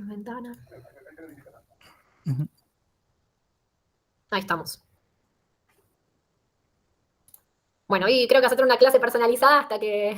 Ventana. Ujú. Ahí estamos. Bueno, y creo que vas a tener una clase personalizada hasta que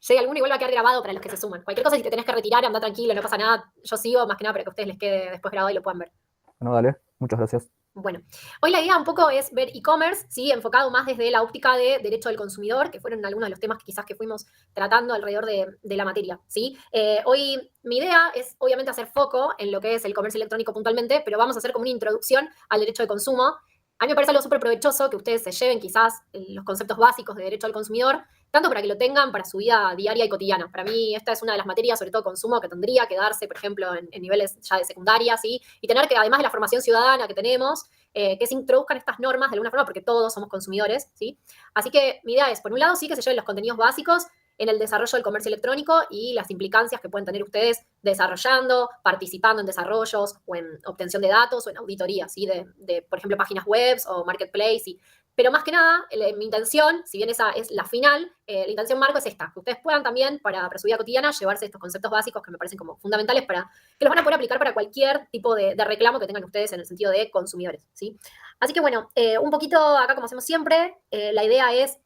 llegue alguno y vuelva a quedar grabado para los que se suman. Cualquier cosa, si te tenés que retirar, anda tranquilo, no pasa nada. Yo sigo, más que nada, para que a ustedes les quede después grabado y lo puedan ver. Bueno, dale, muchas gracias. Bueno, hoy la idea un poco es ver e-commerce, ¿sí? Enfocado más desde la óptica de derecho del consumidor, que fueron algunos de los temas que quizás que fuimos tratando alrededor de la materia, ¿sí? Hoy mi idea es obviamente hacer foco en lo que es el comercio electrónico puntualmente, pero vamos a hacer como una introducción al derecho de consumo. A mí me parece algo súper provechoso que ustedes se lleven quizás los conceptos básicos de derecho al consumidor, tanto para que lo tengan para su vida diaria y cotidiana. Para mí esta es una de las materias, sobre todo consumo, que tendría que darse, por ejemplo, en niveles ya de secundaria, ¿sí? Y tener que, además de la formación ciudadana que tenemos, que se introduzcan estas normas de alguna forma, porque todos somos consumidores, ¿sí? Así que mi idea es, por un lado, sí que se lleven los contenidos básicos en el desarrollo del comercio electrónico y las implicancias que pueden tener ustedes desarrollando, participando en desarrollos o en obtención de datos o en auditoría, ¿sí? De por ejemplo, páginas web o marketplace. Pero más que nada, mi intención, si bien esa es la final, la intención marco es esta, que ustedes puedan también, para su vida cotidiana, llevarse estos conceptos básicos que me parecen como fundamentales para que los van a poder aplicar para cualquier tipo de reclamo que tengan ustedes en el sentido de consumidores, ¿sí? Así que bueno, un poquito acá como hacemos siempre, la idea es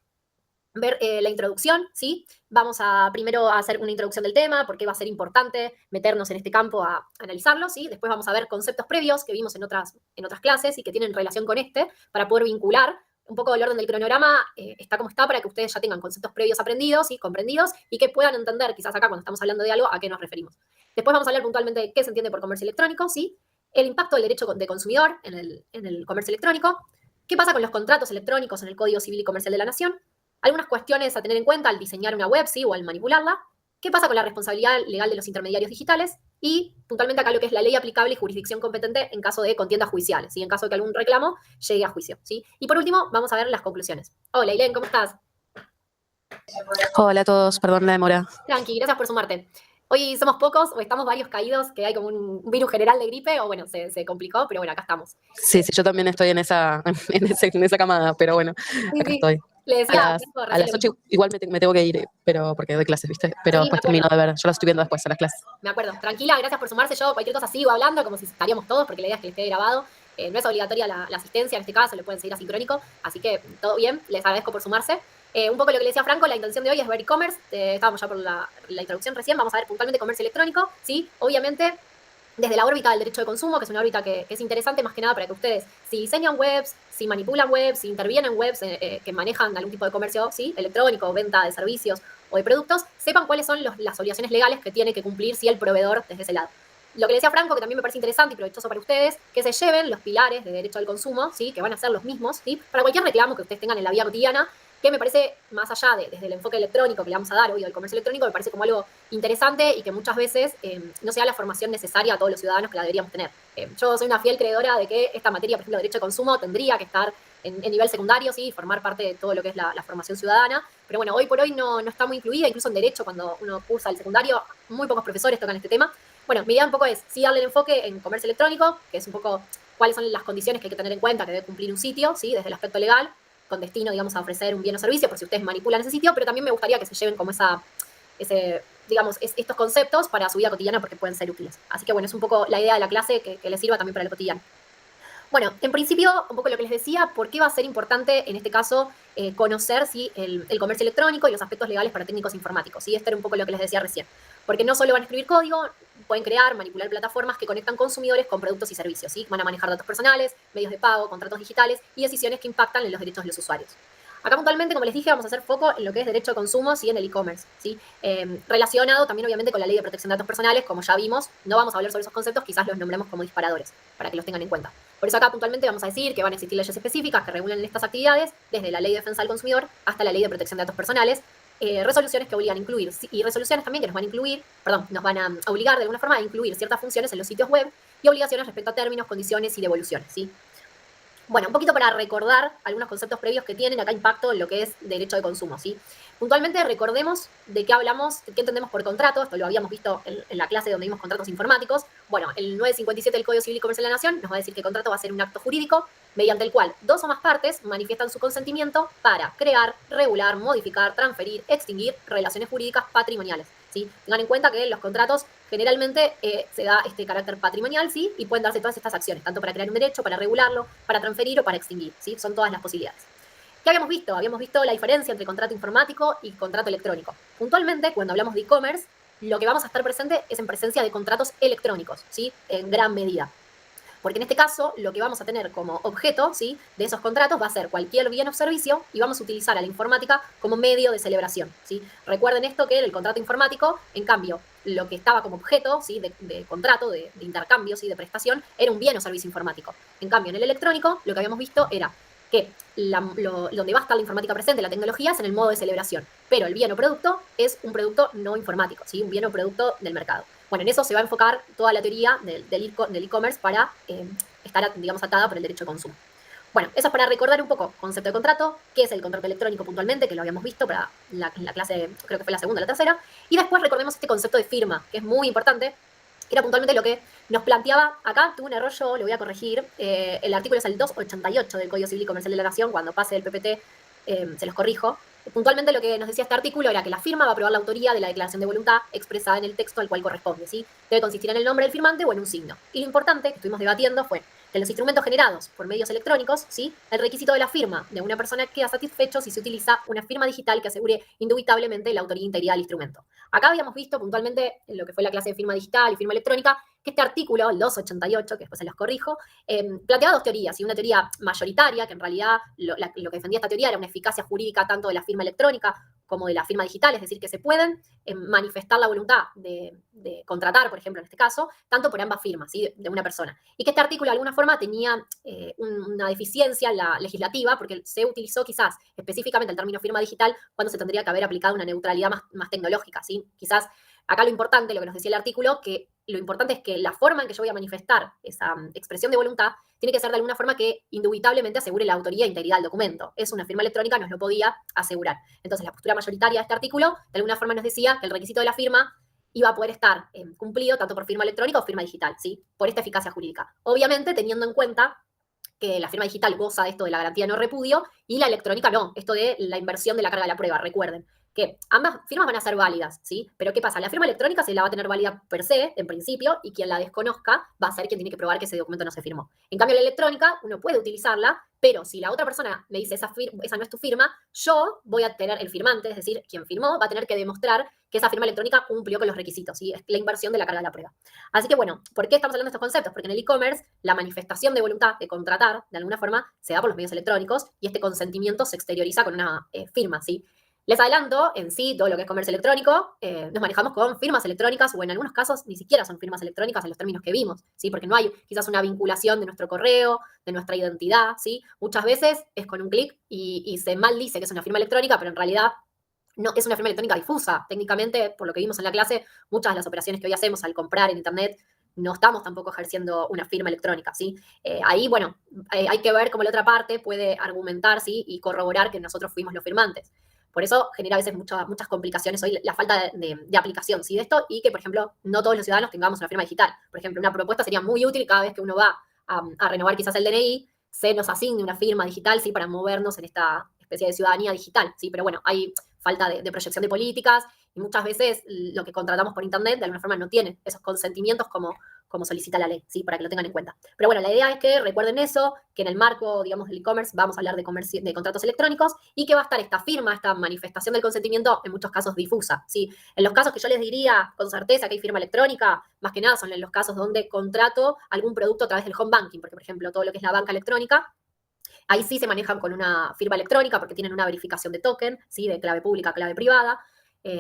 ver la introducción, ¿sí? Vamos a primero a hacer una introducción del tema, por qué va a ser importante meternos en este campo a analizarlo, ¿sí? Después vamos a ver conceptos previos que vimos en otras clases y que tienen relación con este, para poder vincular. Un poco el orden del cronograma está como está para que ustedes ya tengan conceptos previos aprendidos y comprendidos y que puedan entender, quizás acá cuando estamos hablando de algo, a qué nos referimos. Después vamos a hablar puntualmente de qué se entiende por comercio electrónico, ¿sí? El impacto del derecho de consumidor en el comercio electrónico, qué pasa con los contratos electrónicos en el Código Civil y Comercial de la Nación, algunas cuestiones a tener en cuenta al diseñar una web, ¿sí? O al manipularla, qué pasa con la responsabilidad legal de los intermediarios digitales y puntualmente acá lo que es la ley aplicable y jurisdicción competente en caso de contiendas judiciales, ¿sí? En caso de que algún reclamo llegue a juicio, ¿sí? Y por último, vamos a ver las conclusiones. Hola, Ilén, ¿cómo estás? Hola a todos, perdón la demora. Tranqui, gracias por sumarte. Hoy somos pocos o estamos varios caídos, que hay como un virus general de gripe, o bueno, se complicó, pero bueno, acá estamos. Sí, yo también estoy en esa, en esa camada, pero bueno, Sí, acá sí. estoy. Le decía A recién las lo 8 mismo. igual me tengo que ir, pero porque doy clases, ¿viste? Pero Sí, me después acuerdo. termino de ver, yo las estoy viendo después a las clases. Me acuerdo. Tranquila, gracias por sumarse. Yo cualquier cosa sigo hablando como si estaríamos todos, porque la idea es que les quede grabado. No es obligatoria la asistencia en este caso, le pueden seguir asincrónico. Así que todo bien, les agradezco por sumarse. Un poco lo que le decía Franco, la intención de hoy es ver e-commerce. Estábamos ya por la introducción recién, vamos a ver puntualmente comercio electrónico. ¿Sí? Obviamente, desde la órbita del derecho de consumo, que es una órbita que es interesante más que nada para que ustedes, si diseñan webs, si manipulan webs, si intervienen en webs que manejan algún tipo de comercio, ¿sí? Electrónico, venta de servicios o de productos, sepan cuáles son las obligaciones legales que tiene que cumplir el proveedor desde ese lado. Lo que le decía Franco, que también me parece interesante y provechoso para ustedes, que se lleven los pilares de derecho al consumo, ¿sí? Que van a ser los mismos, ¿sí? Para cualquier reclamo que ustedes tengan en la vida cotidiana, que me parece, más allá desde el enfoque electrónico que le vamos a dar hoy al comercio electrónico, me parece como algo interesante y que muchas veces no se da la formación necesaria a todos los ciudadanos que la deberíamos tener. Yo soy una fiel creedora de que esta materia, por ejemplo, derecho de consumo, tendría que estar en nivel secundario, ¿sí? Formar parte de todo lo que es la formación ciudadana. Pero bueno, hoy por hoy no está muy incluida, incluso en derecho, cuando uno cursa el secundario, muy pocos profesores tocan este tema. Bueno, mi idea un poco es sí darle el enfoque en comercio electrónico, que es un poco cuáles son las condiciones que hay que tener en cuenta que debe cumplir un sitio, ¿sí? Desde el aspecto legal, con destino, digamos, a ofrecer un bien o servicio, por si ustedes manipulan ese sitio, pero también me gustaría que se lleven como estos conceptos para su vida cotidiana porque pueden ser útiles. Así que bueno, es un poco la idea de la clase que les sirva también para el cotidiano. Bueno, en principio, un poco lo que les decía, ¿por qué va a ser importante en este caso conocer ¿sí? el comercio electrónico y los aspectos legales para técnicos informáticos? ¿Sí? Esto era un poco lo que les decía recién. Porque no solo van a escribir código, pueden crear, manipular plataformas que conectan consumidores con productos y servicios. ¿Sí? Van a manejar datos personales, medios de pago, contratos digitales y decisiones que impactan en los derechos de los usuarios. Acá puntualmente, como les dije, vamos a hacer foco en lo que es derecho de consumo, ¿sí? En el e-commerce, ¿sí? Relacionado también obviamente con la ley de protección de datos personales, como ya vimos, no vamos a hablar sobre esos conceptos, quizás los nombremos como disparadores, para que los tengan en cuenta. Por eso acá puntualmente vamos a decir que van a existir leyes específicas que regulen estas actividades, desde la ley de defensa del consumidor hasta la ley de protección de datos personales, resoluciones que obligan a incluir, y resoluciones también que nos van a incluir, nos van a obligar de alguna forma a incluir ciertas funciones en los sitios web y obligaciones respecto a términos, condiciones y devoluciones, ¿sí? Bueno, un poquito para recordar algunos conceptos previos que tienen acá impacto en lo que es derecho de consumo, ¿sí? Puntualmente recordemos de qué hablamos, qué entendemos por contrato, esto lo habíamos visto en la clase donde vimos contratos informáticos. Bueno, el 957 del Código Civil y Comercial de la Nación nos va a decir que el contrato va a ser un acto jurídico mediante el cual dos o más partes manifiestan su consentimiento para crear, regular, modificar, transferir, extinguir relaciones jurídicas patrimoniales, ¿sí? Tengan en cuenta que en los contratos generalmente se da este carácter patrimonial, ¿sí? Y pueden darse todas estas acciones, tanto para crear un derecho, para regularlo, para transferir o para extinguir, ¿sí? Son todas las posibilidades. ¿Qué habíamos visto? Habíamos visto la diferencia entre contrato informático y contrato electrónico. Puntualmente, cuando hablamos de e-commerce, lo que vamos a estar presente es en presencia de contratos electrónicos, ¿sí? En gran medida. Porque en este caso, lo que vamos a tener como objeto, ¿sí?, de esos contratos va a ser cualquier bien o servicio y vamos a utilizar a la informática como medio de celebración, ¿sí? Recuerden esto, que en el contrato informático, en cambio, lo que estaba como objeto, ¿sí?, de contrato, de intercambio, ¿sí?, de prestación, era un bien o servicio informático. En cambio, en el electrónico, lo que habíamos visto era que donde va a estar la informática presente, la tecnología, es en el modo de celebración. Pero el bien o producto es un producto no informático, ¿sí? Un bien o producto del mercado. Bueno, en eso se va a enfocar toda la teoría del e-commerce para estar, digamos, atada por el derecho de consumo. Bueno, eso es para recordar un poco concepto de contrato, qué es el contrato electrónico puntualmente, que lo habíamos visto para la clase, creo que fue la segunda o la tercera, y después recordemos este concepto de firma, que es muy importante, que era puntualmente lo que nos planteaba acá. Tuve un error, yo lo voy a corregir, el artículo es el 288 del Código Civil y Comercial de la Nación. Cuando pase el PPT se los corrijo. Puntualmente lo que nos decía este artículo era que la firma va a probar la autoría de la declaración de voluntad expresada en el texto al cual corresponde, ¿sí? Debe consistir en el nombre del firmante o en un signo. Y lo importante que estuvimos debatiendo fue que en los instrumentos generados por medios electrónicos, ¿sí?, el requisito de la firma de una persona queda satisfecho si se utiliza una firma digital que asegure indubitablemente la autoría integral del instrumento. Acá habíamos visto puntualmente en lo que fue la clase de firma digital y firma electrónica que este artículo, el 288, que después se los corrijo, planteaba dos teorías, y una teoría mayoritaria, que en realidad lo que defendía esta teoría era una eficacia jurídica tanto de la firma electrónica como de la firma digital, es decir, que se pueden manifestar la voluntad de contratar, por ejemplo, en este caso, tanto por ambas firmas, ¿sí?, de una persona. Y que este artículo de alguna forma tenía una deficiencia en la legislativa, porque se utilizó quizás específicamente el término firma digital cuando se tendría que haber aplicado una neutralidad más tecnológica, ¿sí? Quizás acá lo importante, lo que nos decía el artículo, que lo importante es que la forma en que yo voy a manifestar esa expresión de voluntad tiene que ser de alguna forma que indubitablemente asegure la autoría e integridad del documento. Es una firma electrónica, nos lo podía asegurar. Entonces, la postura mayoritaria de este artículo, de alguna forma nos decía que el requisito de la firma iba a poder estar cumplido tanto por firma electrónica o firma digital, ¿sí?, por esta eficacia jurídica. Obviamente, teniendo en cuenta que la firma digital goza de esto de la garantía de no repudio y la electrónica no, esto de la inversión de la carga de la prueba. Recuerden que ambas firmas van a ser válidas, ¿sí? Pero ¿qué pasa? La firma electrónica se la va a tener válida per se, en principio, y quien la desconozca va a ser quien tiene que probar que ese documento no se firmó. En cambio, la electrónica, uno puede utilizarla, pero si la otra persona me dice esa no es tu firma, yo voy a tener, el firmante, es decir, quien firmó, va a tener que demostrar que esa firma electrónica cumplió con los requisitos, ¿sí? Es la inversión de la carga de la prueba. Así que, bueno, ¿por qué estamos hablando de estos conceptos? Porque en el e-commerce la manifestación de voluntad de contratar, de alguna forma, se da por los medios electrónicos y este consentimiento se exterioriza con una firma, ¿sí? Les adelanto, en sí, todo lo que es comercio electrónico, nos manejamos con firmas electrónicas, o en algunos casos ni siquiera son firmas electrónicas en los términos que vimos, ¿sí? Porque no hay quizás una vinculación de nuestro correo, de nuestra identidad, ¿sí? Muchas veces es con un clic y se maldice que es una firma electrónica, pero en realidad no, es una firma electrónica difusa. Técnicamente, por lo que vimos en la clase, muchas de las operaciones que hoy hacemos al comprar en Internet no estamos tampoco ejerciendo una firma electrónica, ¿sí? Ahí, bueno, hay que ver cómo la otra parte puede argumentar, ¿sí?, y corroborar que nosotros fuimos los firmantes. Por eso genera a veces muchas complicaciones hoy la falta de aplicación, ¿sí?, de esto, y que, por ejemplo, no todos los ciudadanos tengamos una firma digital. Por ejemplo, una propuesta sería muy útil cada vez que uno va a renovar quizás el DNI, se nos asigne una firma digital, ¿sí?, para movernos en esta especie de ciudadanía digital, ¿sí? Pero bueno, hay falta de proyección de políticas y muchas veces lo que contratamos por Internet de alguna forma no tiene esos consentimientos como solicita la ley, ¿sí?, para que lo tengan en cuenta. Pero bueno, la idea es que recuerden eso, que en el marco, digamos, del e-commerce vamos a hablar de contratos electrónicos y que va a estar esta firma, esta manifestación del consentimiento en muchos casos difusa, ¿sí? En los casos que yo les diría con certeza que hay firma electrónica, más que nada son en los casos donde contrato algún producto a través del home banking, porque, por ejemplo, todo lo que es la banca electrónica, ahí sí se manejan con una firma electrónica porque tienen una verificación de token, ¿sí?, de clave pública, clave privada,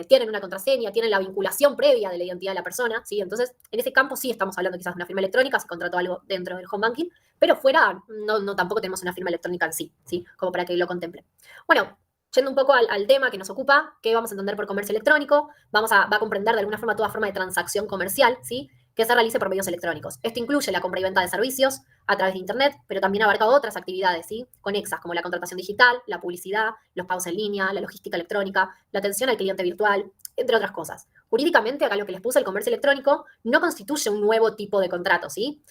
tienen una contraseña, tienen la vinculación previa de la identidad de la persona, ¿sí? Entonces, en ese campo sí estamos hablando quizás de una firma electrónica, si contrató algo dentro del home banking, pero fuera no tampoco tenemos una firma electrónica en sí, ¿sí?, como para que lo contemplen. Bueno, yendo un poco al tema que nos ocupa, ¿qué vamos a entender por comercio electrónico? Va a comprender de alguna forma toda forma de transacción comercial, ¿sí?, que se realice por medios electrónicos. Esto incluye la compra y venta de servicios a través de Internet, pero también abarca otras actividades, ¿sí?, conexas, como la contratación digital, la publicidad, los pagos en línea, la logística electrónica, la atención al cliente virtual, entre otras cosas. Jurídicamente, acá lo que les puse, el comercio electrónico, no constituye un nuevo tipo de contrato, ¿sí?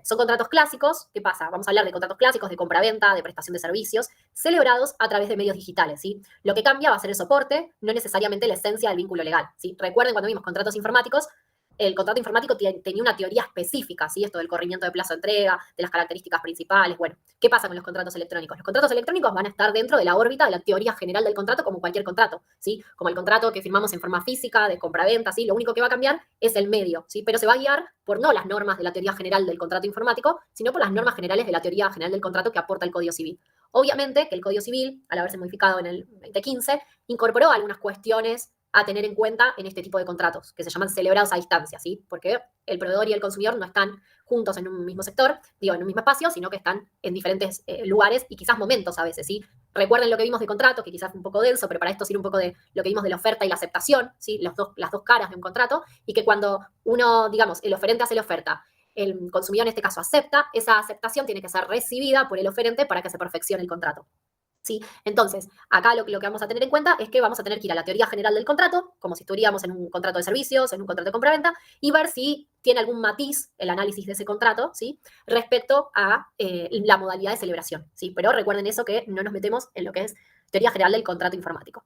Son contratos clásicos. ¿Qué pasa? Vamos a hablar de contratos clásicos de compra-venta, de prestación de servicios, celebrados a través de medios digitales, ¿sí? Lo que cambia va a ser el soporte, no necesariamente la esencia del vínculo legal, ¿sí? Recuerden cuando vimos contratos informáticos, el contrato informático tenía una teoría específica, ¿sí? Esto del corrimiento de plazo de entrega, de las características principales. Bueno, ¿qué pasa con los contratos electrónicos? Los contratos electrónicos van a estar dentro de la órbita de la teoría general del contrato, como cualquier contrato, ¿sí? Como el contrato que firmamos en forma física, de compra-venta, ¿sí? Lo único que va a cambiar es el medio, ¿sí? Pero se va a guiar por no las normas de la teoría general del contrato informático, sino por las normas generales de la teoría general del contrato que aporta el Código Civil. Obviamente que el Código Civil, al haberse modificado en el 2015, incorporó algunas cuestiones a tener en cuenta en este tipo de contratos, que se llaman celebrados a distancia, ¿sí? Porque el proveedor y el consumidor no están juntos en un mismo sector, digo, en un mismo espacio, sino que están en diferentes lugares y quizás momentos a veces, ¿sí? Recuerden lo que vimos de contrato, que quizás fue un poco denso, pero para esto sirve un poco de lo que vimos de la oferta y la aceptación, ¿sí? Las dos caras de un contrato, y que cuando uno, digamos, el oferente hace la oferta, el consumidor en este caso acepta, esa aceptación tiene que ser recibida por el oferente para que se perfeccione el contrato. ¿Sí? Entonces, acá lo que vamos a tener en cuenta es que vamos a tener que ir a la teoría general del contrato, como si estuviéramos en un contrato de servicios, en un contrato de compraventa, y ver si tiene algún matiz el análisis de ese contrato, ¿sí? Respecto a la modalidad de celebración, ¿sí? Pero recuerden eso, que no nos metemos en lo que es teoría general del contrato informático.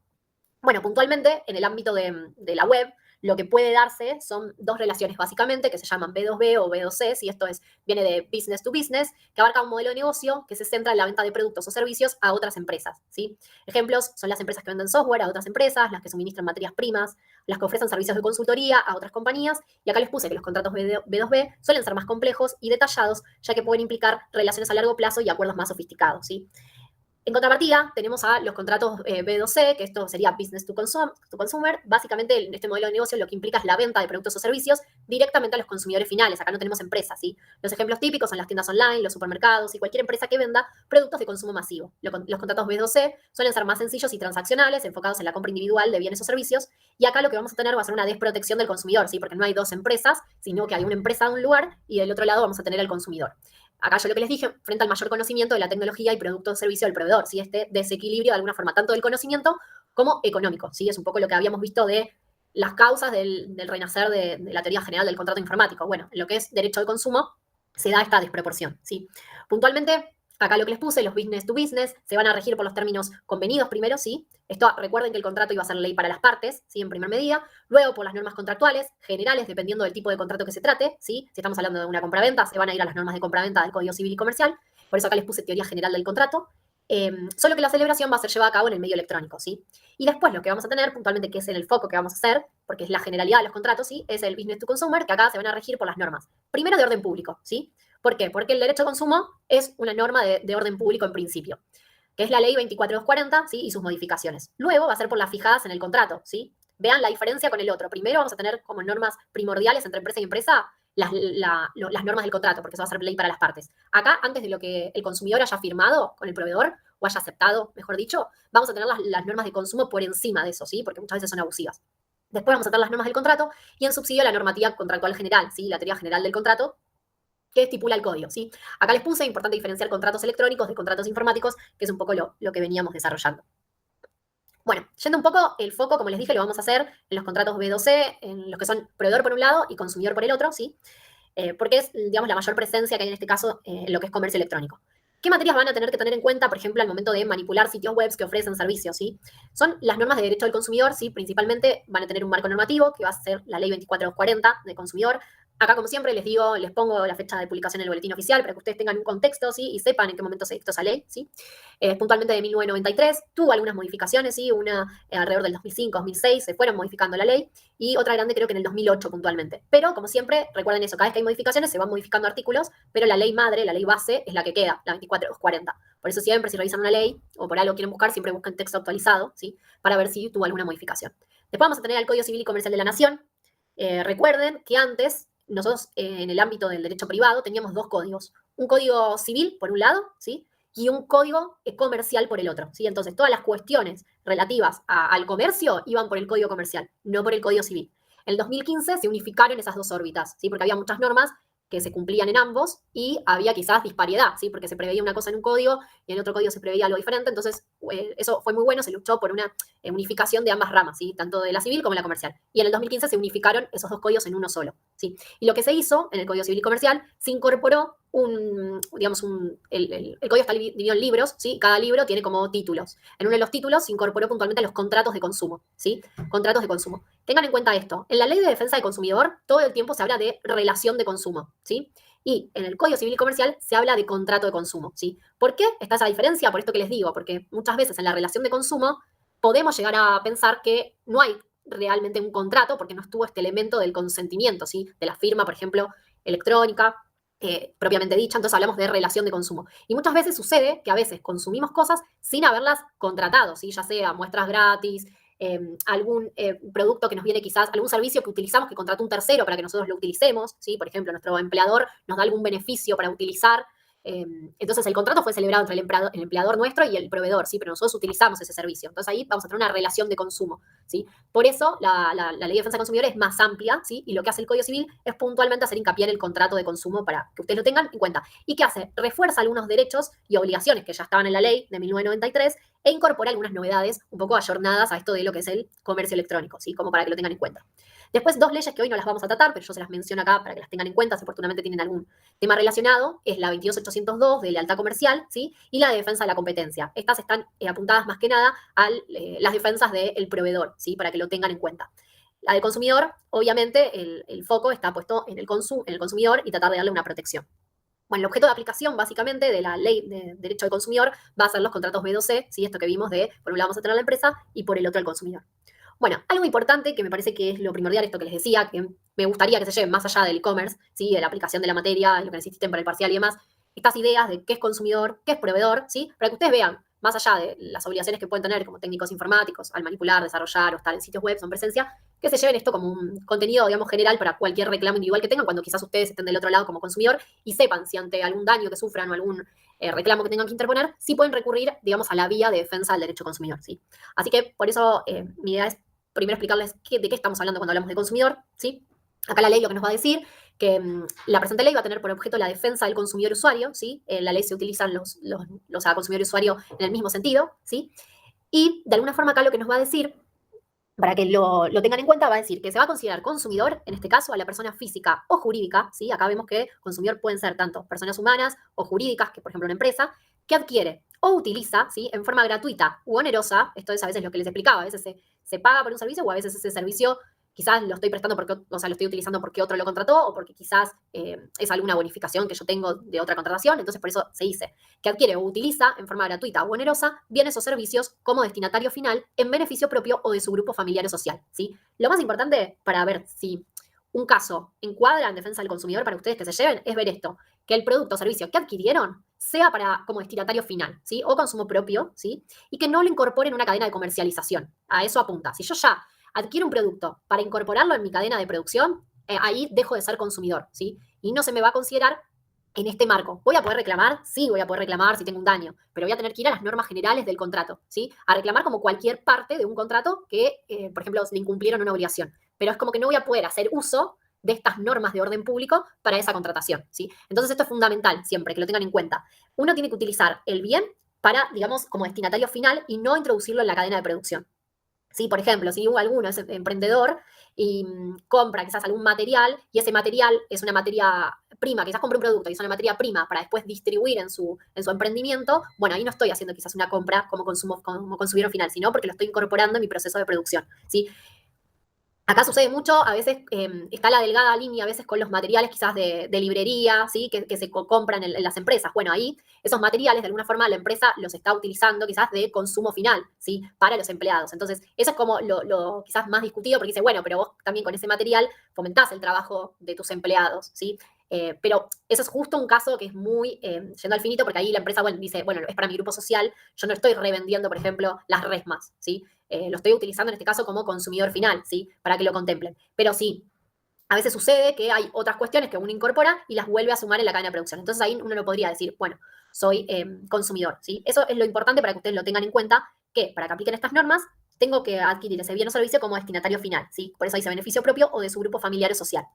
Bueno, puntualmente, en el ámbito de la web, lo que puede darse son dos relaciones básicamente, que se llaman B2B o B2C, si esto viene de business to business, que abarca un modelo de negocio que se centra en la venta de productos o servicios a otras empresas, ¿sí? Ejemplos son las empresas que venden software a otras empresas, las que suministran materias primas, las que ofrecen servicios de consultoría a otras compañías, y acá les puse que los contratos B2B suelen ser más complejos y detallados, ya que pueden implicar relaciones a largo plazo y acuerdos más sofisticados, ¿sí? En contrapartida, tenemos a los contratos B2C, que esto sería Business to Consumer. Básicamente, en este modelo de negocio lo que implica es la venta de productos o servicios directamente a los consumidores finales. Acá no tenemos empresas, ¿sí? Los ejemplos típicos son las tiendas online, los supermercados y cualquier empresa que venda productos de consumo masivo. Los contratos B2C suelen ser más sencillos y transaccionales, enfocados en la compra individual de bienes o servicios. Y acá lo que vamos a tener va a ser una desprotección del consumidor, ¿sí? Porque no hay dos empresas, sino que hay una empresa de un lugar y del otro lado vamos a tener al consumidor. Acá yo lo que les dije, frente al mayor conocimiento de la tecnología y producto o servicio del proveedor, ¿sí? Este desequilibrio de alguna forma, tanto del conocimiento como económico, ¿sí? Es un poco lo que habíamos visto de las causas del renacer de la teoría general del contrato informático. Bueno, en lo que es derecho al consumo se da esta desproporción, ¿sí? Puntualmente, acá lo que les puse, los business to business, se van a regir por los términos convenidos primero, ¿sí? Esto, recuerden que el contrato iba a ser ley para las partes, ¿sí? En primer medida. Luego, por las normas contractuales generales, dependiendo del tipo de contrato que se trate, ¿sí? Si estamos hablando de una compraventa, se van a ir a las normas de compraventa del Código Civil y Comercial. Por eso acá les puse teoría general del contrato. Solo que la celebración va a ser llevada a cabo en el medio electrónico, ¿sí? Y después lo que vamos a tener, puntualmente, que es en el foco que vamos a hacer, porque es la generalidad de los contratos, ¿sí? Es el business to consumer, que acá se van a regir por las normas. Primero, de orden público, ¿sí? ¿Por qué? Porque el derecho de consumo es una norma de orden público en principio, que es la ley 24240, ¿sí? Y sus modificaciones. Luego va a ser por las fijadas en el contrato, ¿sí? Vean la diferencia con el otro. Primero vamos a tener como normas primordiales entre empresa y empresa las normas del contrato, porque eso va a ser ley para las partes. Acá, antes de lo que el consumidor haya firmado con el proveedor, o haya aceptado, mejor dicho, vamos a tener las normas de consumo por encima de eso, ¿sí? Porque muchas veces son abusivas. Después vamos a tener las normas del contrato y en subsidio la normativa contractual general, ¿sí? La teoría general del contrato, que estipula el código, ¿sí? Acá les puse, importante diferenciar contratos electrónicos de contratos informáticos, que es un poco lo que veníamos desarrollando. Bueno, yendo un poco, el foco, como les dije, lo vamos a hacer en los contratos B2C, en los que son proveedor por un lado y consumidor por el otro, ¿sí? Porque es, digamos, la mayor presencia que hay en este caso en lo que es comercio electrónico. ¿Qué materias van a tener que tener en cuenta, por ejemplo, al momento de manipular sitios web que ofrecen servicios, ¿sí? Son las normas de derecho del consumidor, ¿sí? Principalmente van a tener un marco normativo, que va a ser la ley 24240 del consumidor. Acá, como siempre, les digo, les pongo la fecha de publicación en el boletín oficial para que ustedes tengan un contexto, ¿sí? Y sepan en qué momento se dictó esa ley, ¿sí? Puntualmente de 1993, tuvo algunas modificaciones, ¿sí? Una alrededor del 2005, 2006, se fueron modificando la ley, y otra grande creo que en el 2008 puntualmente. Pero, como siempre, recuerden eso, cada vez que hay modificaciones se van modificando artículos, pero la ley madre, la ley base, es la que queda, la 24240. Por eso siempre, si revisan una ley, o por algo quieren buscar, siempre busquen texto actualizado, ¿sí? Para ver si tuvo alguna modificación. Después vamos a tener el Código Civil y Comercial de la Nación. Recuerden que antes, nosotros en el ámbito del derecho privado teníamos dos códigos. Un código civil, por un lado, ¿sí? Y un código comercial por el otro, ¿sí? Entonces, todas las cuestiones relativas al comercio iban por el código comercial, no por el código civil. En el 2015 se unificaron esas dos órbitas, ¿sí? Porque había muchas normas que se cumplían en ambos y había quizás disparidad, ¿sí? Porque se preveía una cosa en un código y en otro código se preveía algo diferente. Entonces, eso fue muy bueno, se luchó por una unificación de ambas ramas, ¿sí? Tanto de la civil como de la comercial. Y en el 2015 se unificaron esos dos códigos en uno solo, ¿sí? Y lo que se hizo en el Código Civil y Comercial, se incorporó el código está dividido en libros, ¿sí? Cada libro tiene como títulos. En uno de los títulos se incorporó puntualmente los contratos de consumo, ¿sí? Contratos de consumo. Tengan en cuenta esto. En la Ley de Defensa del Consumidor todo el tiempo se habla de relación de consumo, ¿sí? Y en el Código Civil y Comercial se habla de contrato de consumo, ¿sí? ¿Por qué está esa diferencia? Por esto que les digo, porque muchas veces en la relación de consumo podemos llegar a pensar que no hay realmente un contrato porque no estuvo este elemento del consentimiento, ¿sí? De la firma, por ejemplo, electrónica, propiamente dicha, entonces hablamos de relación de consumo. Y muchas veces sucede que a veces consumimos cosas sin haberlas contratado, ¿sí? Ya sea muestras gratis, algún producto que nos viene quizás, algún servicio que utilizamos que contrató un tercero para que nosotros lo utilicemos, ¿sí? Por ejemplo, nuestro empleador nos da algún beneficio para utilizar. Entonces el contrato fue celebrado entre el empleador nuestro y el proveedor, ¿sí? Pero nosotros utilizamos ese servicio. Entonces ahí vamos a tener una relación de consumo, ¿sí? Por eso la Ley de Defensa del Consumidor es más amplia, ¿sí? Y lo que hace el Código Civil es puntualmente hacer hincapié en el contrato de consumo para que ustedes lo tengan en cuenta. ¿Y qué hace? Refuerza algunos derechos y obligaciones que ya estaban en la ley de 1993 e incorpora algunas novedades un poco ayornadas a esto de lo que es el comercio electrónico, ¿sí? Como para que lo tengan en cuenta. Después, dos leyes que hoy no las vamos a tratar, pero yo se las menciono acá para que las tengan en cuenta si oportunamente tienen algún tema relacionado, es la 22802 de lealtad comercial, ¿sí? Y la de defensa de la competencia. Estas están apuntadas más que nada a las defensas del proveedor, ¿sí? Para que lo tengan en cuenta. La del consumidor, obviamente, el foco está puesto en el consumidor y tratar de darle una protección. Bueno, el objeto de aplicación, básicamente, de la ley de derecho del consumidor va a ser los contratos B2C, ¿sí? Esto que vimos de, por un lado vamos a tener a la empresa y por el otro al consumidor. Bueno, algo importante que me parece que es lo primordial, esto que les decía, que me gustaría que se lleven más allá del e-commerce, ¿sí? De la aplicación de la materia, lo que necesiten para el parcial y demás, estas ideas de qué es consumidor, qué es proveedor, ¿sí? Para que ustedes vean, más allá de las obligaciones que pueden tener como técnicos informáticos al manipular, desarrollar o estar en sitios web o en presencia, que se lleven esto como un contenido, digamos, general para cualquier reclamo individual que tengan cuando quizás ustedes estén del otro lado como consumidor y sepan si ante algún daño que sufran o algún reclamo que tengan que interponer, sí pueden recurrir, digamos, a la vía de defensa del derecho consumidor, ¿sí? Así que por eso mi idea es primero explicarles de qué estamos hablando cuando hablamos de consumidor, ¿sí? Acá la ley lo que nos va a decir que la presente ley va a tener por objeto la defensa del consumidor usuario, ¿sí? En la ley se utilizan los consumidor y usuario en el mismo sentido, ¿sí? Y de alguna forma acá lo que nos va a decir, para que lo tengan en cuenta, va a decir que se va a considerar consumidor, en este caso, a la persona física o jurídica, ¿sí? Acá vemos que consumidor pueden ser tanto personas humanas o jurídicas, que por ejemplo una empresa, que adquiere o utiliza, ¿sí? En forma gratuita u onerosa, esto es a veces lo que les explicaba, a veces se paga por un servicio o a veces ese servicio quizás lo estoy prestando porque, o sea, lo estoy utilizando porque otro lo contrató o porque quizás es alguna bonificación que yo tengo de otra contratación, entonces por eso se dice que adquiere o utiliza en forma gratuita o onerosa bienes o servicios como destinatario final en beneficio propio o de su grupo familiar o social, ¿sí? Lo más importante para ver si un caso encuadra en defensa del consumidor para ustedes que se lleven es ver esto, que el producto o servicio que adquirieron sea para como destinatario final, ¿sí? O consumo propio, ¿sí? Y que no lo incorporen en una cadena de comercialización. A eso apunta. Si yo ya adquiero un producto para incorporarlo en mi cadena de producción, ahí dejo de ser consumidor, ¿sí? Y no se me va a considerar en este marco. ¿Voy a poder reclamar? Sí, voy a poder reclamar si tengo un daño, pero voy a tener que ir a las normas generales del contrato, ¿sí? A reclamar como cualquier parte de un contrato que, por ejemplo, le incumplieron una obligación. Pero es como que no voy a poder hacer uso de estas normas de orden público para esa contratación, ¿sí? Entonces esto es fundamental siempre, que lo tengan en cuenta. Uno tiene que utilizar el bien para, digamos, como destinatario final y no introducirlo en la cadena de producción. ¿Sí? Por ejemplo, si alguno es emprendedor y compra quizás algún material y ese material es una materia prima, quizás compra un producto y es una materia prima para después distribuir en su emprendimiento, bueno, ahí no estoy haciendo quizás una compra como consumidor final, sino porque lo estoy incorporando en mi proceso de producción, ¿sí? Acá sucede mucho, a veces está la delgada línea, a veces con los materiales quizás de librería, ¿sí? Que se compran en las empresas. Bueno, ahí esos materiales, de alguna forma, la empresa los está utilizando quizás de consumo final, ¿sí? Para los empleados. Entonces, eso es como lo quizás más discutido, porque dice, bueno, pero vos también con ese material fomentás el trabajo de tus empleados, ¿sí? Pero eso es justo un caso que es muy yendo al finito, porque ahí la empresa, bueno, dice, bueno, es para mi grupo social, yo no estoy revendiendo, por ejemplo, las resmas, ¿sí? Lo estoy utilizando en este caso como consumidor final, ¿sí? Para que lo contemplen. Pero sí, a veces sucede que hay otras cuestiones que uno incorpora y las vuelve a sumar en la cadena de producción. Entonces ahí uno no podría decir, bueno, soy consumidor, ¿sí? Eso es lo importante para que ustedes lo tengan en cuenta, que para que apliquen estas normas, tengo que adquirir ese bien o servicio como destinatario final, ¿sí? Por eso dice beneficio propio o de su grupo familiar o social.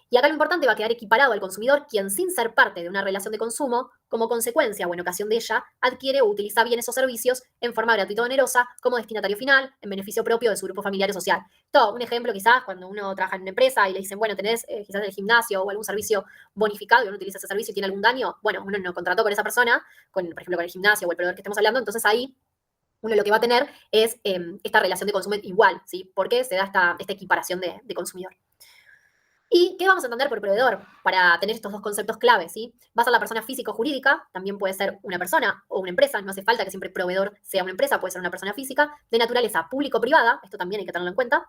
Y acá lo importante va a quedar equiparado al consumidor, quien sin ser parte de una relación de consumo, como consecuencia o en ocasión de ella, adquiere o utiliza bienes o servicios en forma gratuita o onerosa como destinatario final, en beneficio propio de su grupo familiar o social. Todo, un ejemplo quizás cuando uno trabaja en una empresa y le dicen, bueno, tenés quizás el gimnasio o algún servicio bonificado y uno utiliza ese servicio y tiene algún daño, bueno, uno no contrató con esa persona, por ejemplo, con el gimnasio o el proveedor que estemos hablando, entonces ahí uno lo que va a tener es esta relación de consumo igual, ¿sí? Porque se da esta equiparación de consumidor. ¿Y qué vamos a entender por proveedor? Para tener estos dos conceptos claves, ¿sí? Va a ser la persona físico-jurídica, también puede ser una persona o una empresa, no hace falta que siempre proveedor sea una empresa, puede ser una persona física, de naturaleza público-privada, esto también hay que tenerlo en cuenta,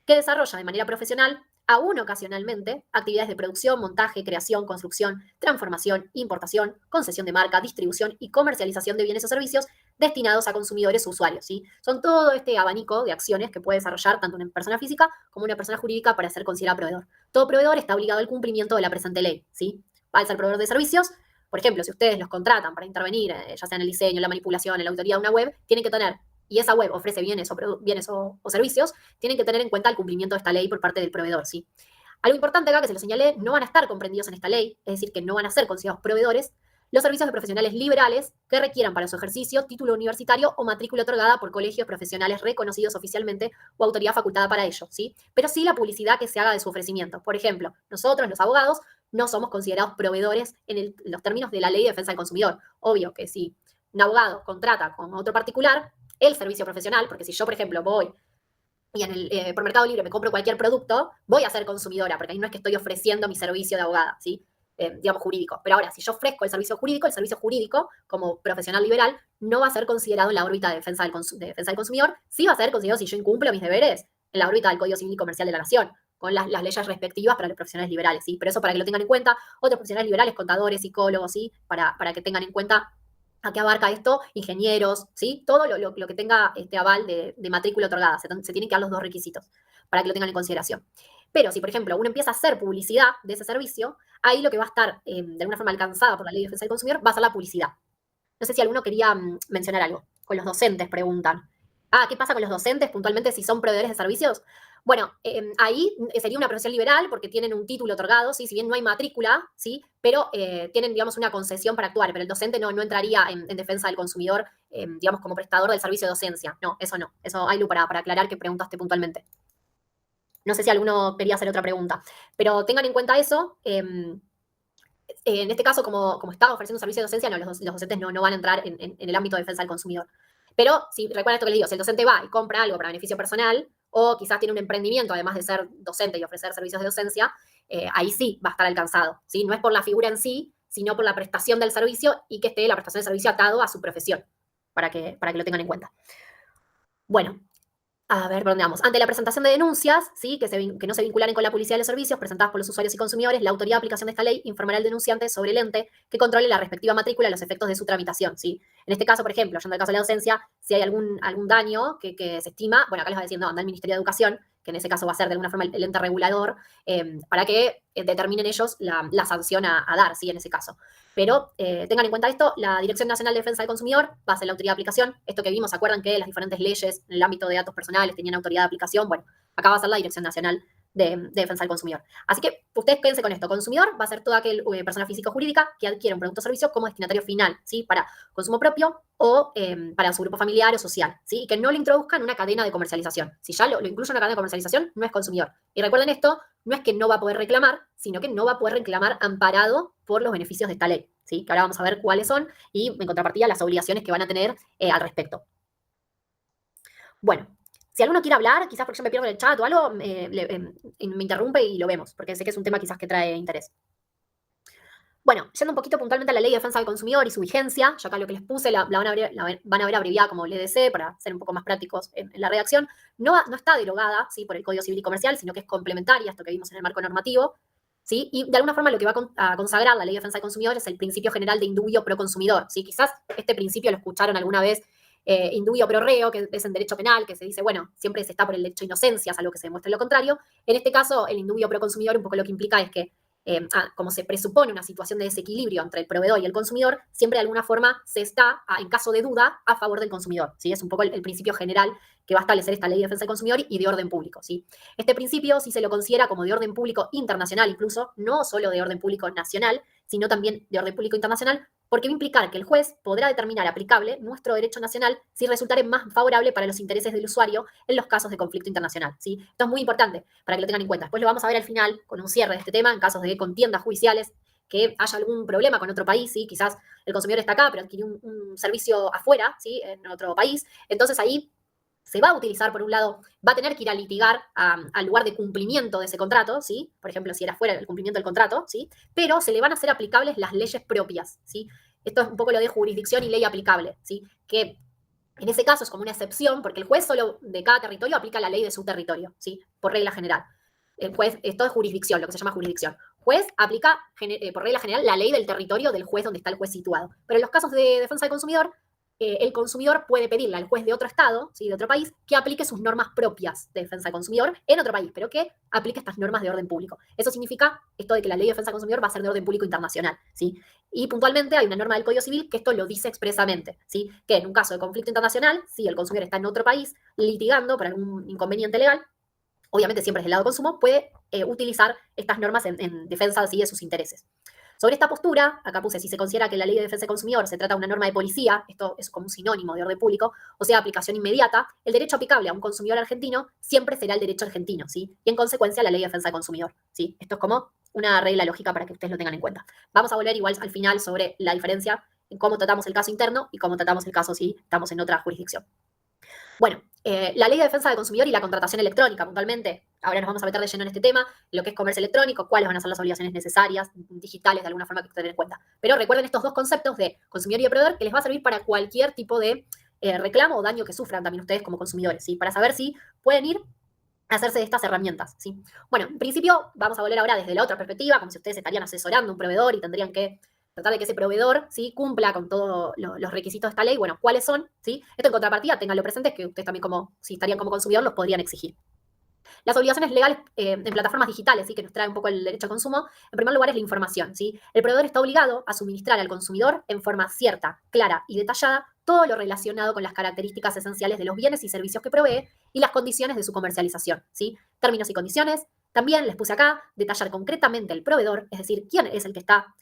que desarrolla de manera profesional, aún ocasionalmente, actividades de producción, montaje, creación, construcción, transformación, importación, concesión de marca, distribución y comercialización de bienes o servicios destinados a consumidores o usuarios, ¿sí? Son todo este abanico de acciones que puede desarrollar tanto una persona física como una persona jurídica para ser considerada proveedor. Todo proveedor está obligado al cumplimiento de la presente ley, ¿sí? Al ser proveedor de servicios, por ejemplo, si ustedes los contratan para intervenir, ya sea en el diseño, en la manipulación, en la autoría de una web, tienen que tener, y esa web ofrece bienes o servicios, tienen que tener en cuenta el cumplimiento de esta ley por parte del proveedor, ¿sí? Algo importante acá que se lo señalé, no van a estar comprendidos en esta ley, es decir, que no van a ser considerados proveedores los servicios de profesionales liberales que requieran para su ejercicio título universitario o matrícula otorgada por colegios profesionales reconocidos oficialmente o autoridad facultada para ello, ¿sí? Pero sí la publicidad que se haga de su ofrecimiento. Por ejemplo, nosotros, los abogados, no somos considerados proveedores en los términos de la Ley de Defensa del Consumidor. Obvio que si un abogado contrata con otro particular el servicio profesional, porque si yo, por ejemplo, voy y por Mercado Libre me compro cualquier producto, voy a ser consumidora, porque ahí no es que estoy ofreciendo mi servicio de abogada, ¿sí? Digamos, jurídico. Pero ahora, si yo ofrezco el servicio jurídico, como profesional liberal, no va a ser considerado en la órbita de defensa del consumidor, sí va a ser considerado si yo incumplo mis deberes en la órbita del Código Civil y Comercial de la Nación, con las leyes respectivas para los profesionales liberales, ¿sí? Pero eso para que lo tengan en cuenta, otros profesionales liberales, contadores, psicólogos, ¿sí? Para que tengan en cuenta a qué abarca esto, ingenieros, ¿sí? Todo lo que tenga este aval de matrícula otorgada, se tienen que dar los dos requisitos para que lo tengan en consideración. Pero si, por ejemplo, uno empieza a hacer publicidad de ese servicio, ahí lo que va a estar de alguna forma alcanzada por la Ley de Defensa del Consumidor va a ser la publicidad. No sé si alguno quería mencionar algo. Con los docentes preguntan. ¿Qué pasa con los docentes puntualmente si son proveedores de servicios? Bueno, ahí sería una profesión liberal porque tienen un título otorgado, ¿sí? Si bien no hay matrícula, ¿sí? Pero tienen, digamos, una concesión para actuar, pero el docente no entraría en defensa del consumidor, digamos, como prestador del servicio de docencia. No. Eso, Ailu, para aclarar que preguntaste puntualmente. No sé si alguno quería hacer otra pregunta, pero tengan en cuenta eso. En este caso, como estaba ofreciendo un servicio de docencia, no, los docentes no van a entrar en el ámbito de defensa del consumidor. Pero si recuerden esto que les digo, si el docente va y compra algo para beneficio personal, o quizás tiene un emprendimiento, además de ser docente y ofrecer servicios de docencia, ahí sí va a estar alcanzado, ¿sí? No es por la figura en sí, sino por la prestación del servicio y que esté la prestación del servicio atado a su profesión, para que lo tengan en cuenta. Bueno, a ver, ¿por dónde vamos? Ante la presentación de denuncias, ¿sí? que no se vincularan con la publicidad de los servicios presentadas por los usuarios y consumidores, la autoridad de aplicación de esta ley informará al denunciante sobre el ente que controle la respectiva matrícula a los efectos de su tramitación, ¿sí? En este caso, por ejemplo, yendo al caso de la docencia, si hay algún daño que se estima, bueno, acá les va diciendo, anda el Ministerio de Educación, que en ese caso va a ser de alguna forma el ente regulador, para que determinen ellos la sanción a dar, ¿sí? En ese caso. Pero tengan en cuenta esto, la Dirección Nacional de Defensa del Consumidor va a ser la autoridad de aplicación. Esto que vimos, ¿se acuerdan que las diferentes leyes en el ámbito de datos personales tenían autoridad de aplicación? Bueno, acá va a ser la Dirección Nacional de Defensa del Consumidor. Así que ustedes quédense con esto. Consumidor va a ser toda aquella persona física o jurídica que adquiere un producto o servicio como destinatario final, ¿sí? Para consumo propio o para su grupo familiar o social, ¿sí? Y que no lo introduzca en una cadena de comercialización. Si ya lo incluye en una cadena de comercialización, no es consumidor. Y recuerden esto, no es que no va a poder reclamar, sino que no va a poder reclamar amparado por los beneficios de esta ley, ¿sí? Que ahora vamos a ver cuáles son y en contrapartida las obligaciones que van a tener al respecto. Bueno, si alguno quiere hablar, quizás porque yo me pierdo en el chat o algo, me interrumpe y lo vemos, porque sé que es un tema quizás que trae interés. Bueno, yendo un poquito puntualmente a la Ley de Defensa del Consumidor y su vigencia, yo acá lo que les puse la van a ver abreviada como LDC para ser un poco más prácticos en la redacción, no está derogada, ¿sí? Por el Código Civil y Comercial, sino que es complementaria a esto que vimos en el marco normativo, ¿sí? Y de alguna forma lo que va a consagrar la Ley de Defensa del Consumidor es el principio general de indubio pro consumidor, ¿sí? Quizás este principio lo escucharon alguna vez, indubio pro reo, que es en derecho penal, que se dice, bueno, siempre se está por el derecho a inocencia, salvo que se demuestre lo contrario. En este caso, el indubio pro consumidor un poco lo que implica es que como se presupone una situación de desequilibrio entre el proveedor y el consumidor, siempre de alguna forma se está, en caso de duda, a favor del consumidor, ¿sí? Es un poco el principio general que va a establecer esta ley de defensa del consumidor y de orden público, ¿sí? Este principio sí se lo considera como de orden público internacional, incluso, no solo de orden público nacional, sino también de orden público internacional, porque va a implicar que el juez podrá determinar aplicable nuestro derecho nacional si resultare más favorable para los intereses del usuario en los casos de conflicto internacional, ¿sí? Esto es muy importante para que lo tengan en cuenta. Después lo vamos a ver al final con un cierre de este tema en casos de contiendas judiciales, que haya algún problema con otro país, ¿sí? Quizás el consumidor está acá, pero adquirió un servicio afuera, ¿sí? En otro país. Entonces ahí se va a utilizar, por un lado, va a tener que ir a litigar al lugar de cumplimiento de ese contrato, ¿sí? Por ejemplo, si era fuera el cumplimiento del contrato, ¿sí? Pero se le van a hacer aplicables las leyes propias, ¿sí? Esto es un poco lo de jurisdicción y ley aplicable, ¿sí? Que en ese caso es como una excepción, porque el juez solo de cada territorio aplica la ley de su territorio, ¿sí? Por regla general. El juez, esto es jurisdicción, lo que se llama jurisdicción. Juez aplica, por regla general, la ley del territorio del juez donde está el juez situado. Pero en los casos de defensa del consumidor, el consumidor puede pedirle al juez de otro estado, ¿sí? De otro país, que aplique sus normas propias de defensa del consumidor en otro país, pero que aplique estas normas de orden público. Eso significa esto de que la ley de defensa del consumidor va a ser de orden público internacional, ¿sí? Y puntualmente hay una norma del Código Civil que esto lo dice expresamente, ¿sí? Que en un caso de conflicto internacional, si el consumidor está en otro país litigando por algún inconveniente legal, obviamente siempre es del lado del consumo, puede utilizar estas normas en defensa ¿sí? de sus intereses. Sobre esta postura, acá puse, si se considera que la ley de defensa del consumidor se trata de una norma de policía, esto es como un sinónimo de orden público, o sea, aplicación inmediata, el derecho aplicable a un consumidor argentino siempre será el derecho argentino, ¿sí? Y en consecuencia la ley de defensa del consumidor, ¿sí? Esto es como una regla lógica para que ustedes lo tengan en cuenta. Vamos a volver igual al final sobre la diferencia en cómo tratamos el caso interno y cómo tratamos el caso si estamos en otra jurisdicción. Bueno, la ley de defensa del consumidor y la contratación electrónica, puntualmente. Ahora nos vamos a meter de lleno en este tema, lo que es comercio electrónico, cuáles van a ser las obligaciones necesarias, digitales, de alguna forma que hay que tener en cuenta. Pero recuerden estos dos conceptos de consumidor y de proveedor que les va a servir para cualquier tipo de reclamo o daño que sufran también ustedes como consumidores, ¿sí? Para saber si pueden ir a hacerse de estas herramientas, ¿sí? Bueno, en principio vamos a volver ahora desde la otra perspectiva, como si ustedes estarían asesorando a un proveedor y tendrían que tratar de que ese proveedor ¿sí? cumpla con todos los requisitos de esta ley. Bueno, ¿cuáles son? ¿Sí? Esto en contrapartida, tenganlo presente, que ustedes también como, si estarían como consumidor, los podrían exigir. Las obligaciones legales en plataformas digitales, ¿sí? Que nos trae un poco el derecho al consumo, en primer lugar es la información, ¿sí? El proveedor está obligado a suministrar al consumidor en forma cierta, clara y detallada todo lo relacionado con las características esenciales de los bienes y servicios que provee y las condiciones de su comercialización, ¿sí? Términos y condiciones. También les puse acá, detallar concretamente el proveedor, es decir, quién es el que está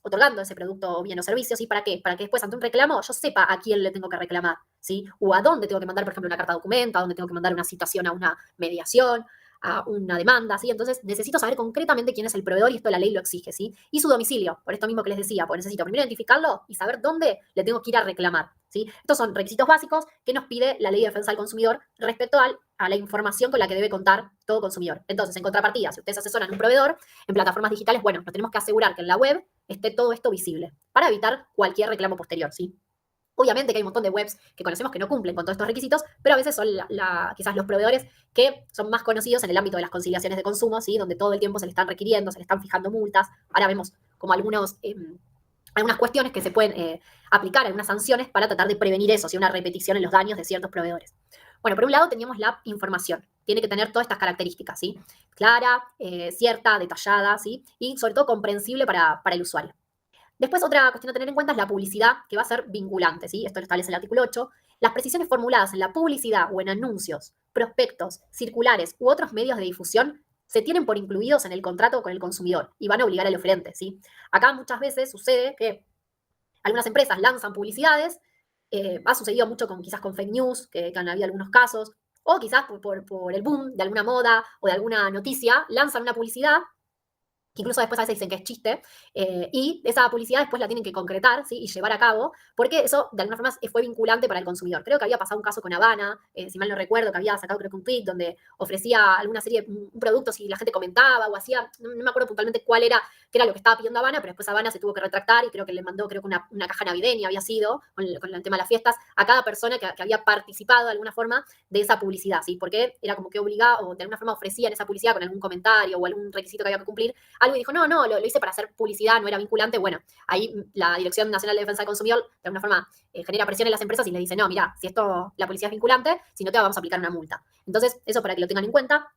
otorgando ese producto o bien o servicio, ¿sí? ¿Para qué? Para que después ante un reclamo yo sepa a quién le tengo que reclamar, ¿sí? O a dónde tengo que mandar, por ejemplo, una carta de documento, a dónde tengo que mandar una citación a una mediación, a una demanda, ¿sí? Entonces necesito saber concretamente quién es el proveedor y esto la ley lo exige, ¿sí? Y su domicilio, por esto mismo que les decía, porque necesito primero identificarlo y saber dónde le tengo que ir a reclamar, ¿sí? Estos son requisitos básicos que nos pide la ley de defensa del consumidor respecto a la información con la que debe contar todo consumidor. Entonces, en contrapartida, si ustedes asesoran a un proveedor en plataformas digitales, bueno, nos tenemos que asegurar que en la web esté todo esto visible para evitar cualquier reclamo posterior, ¿sí? Obviamente que hay un montón de webs que conocemos que no cumplen con todos estos requisitos, pero a veces son quizás los proveedores que son más conocidos en el ámbito de las conciliaciones de consumo, ¿sí? Donde todo el tiempo se le están requiriendo, se le están fijando multas. Ahora vemos como algunas cuestiones que se pueden aplicar, algunas sanciones para tratar de prevenir eso, ¿sí? Una repetición en los daños de ciertos proveedores. Bueno, por un lado teníamos la información. Tiene que tener todas estas características, ¿sí? Clara, cierta, detallada, ¿sí? Y sobre todo comprensible para el usuario. Después, otra cuestión a tener en cuenta es la publicidad, que va a ser vinculante, ¿sí? Esto lo establece el artículo 8. Las precisiones formuladas en la publicidad o en anuncios, prospectos, circulares u otros medios de difusión se tienen por incluidos en el contrato con el consumidor y van a obligar al oferente, ¿sí? Acá muchas veces sucede que algunas empresas lanzan publicidades, ha sucedido mucho quizás con fake news, que han habido algunos casos, o quizás por el boom de alguna moda o de alguna noticia, lanzan una publicidad que incluso después a veces dicen que es chiste, y esa publicidad después la tienen que concretar, ¿sí? Y llevar a cabo, porque eso de alguna forma fue vinculante para el consumidor. Creo que había pasado un caso con Habana, si mal no recuerdo, que había sacado creo que un tweet donde ofrecía alguna serie, un producto si la gente comentaba o hacía, no me acuerdo puntualmente cuál era, qué era lo que estaba pidiendo Habana, pero después Habana se tuvo que retractar y creo que le mandó creo que una caja navideña había sido, con el tema de las fiestas, a cada persona que había participado de alguna forma de esa publicidad, ¿sí? Porque era como que obligaba o de alguna forma ofrecían esa publicidad con algún comentario o algún requisito que había que cumplir, algo y dijo, no, lo hice para hacer publicidad, no era vinculante. Bueno, ahí la Dirección Nacional de Defensa del Consumidor de alguna forma genera presión en las empresas y les dice, no, mira, si la publicidad es vinculante, si no te vamos a aplicar una multa. Entonces, eso para que lo tengan en cuenta.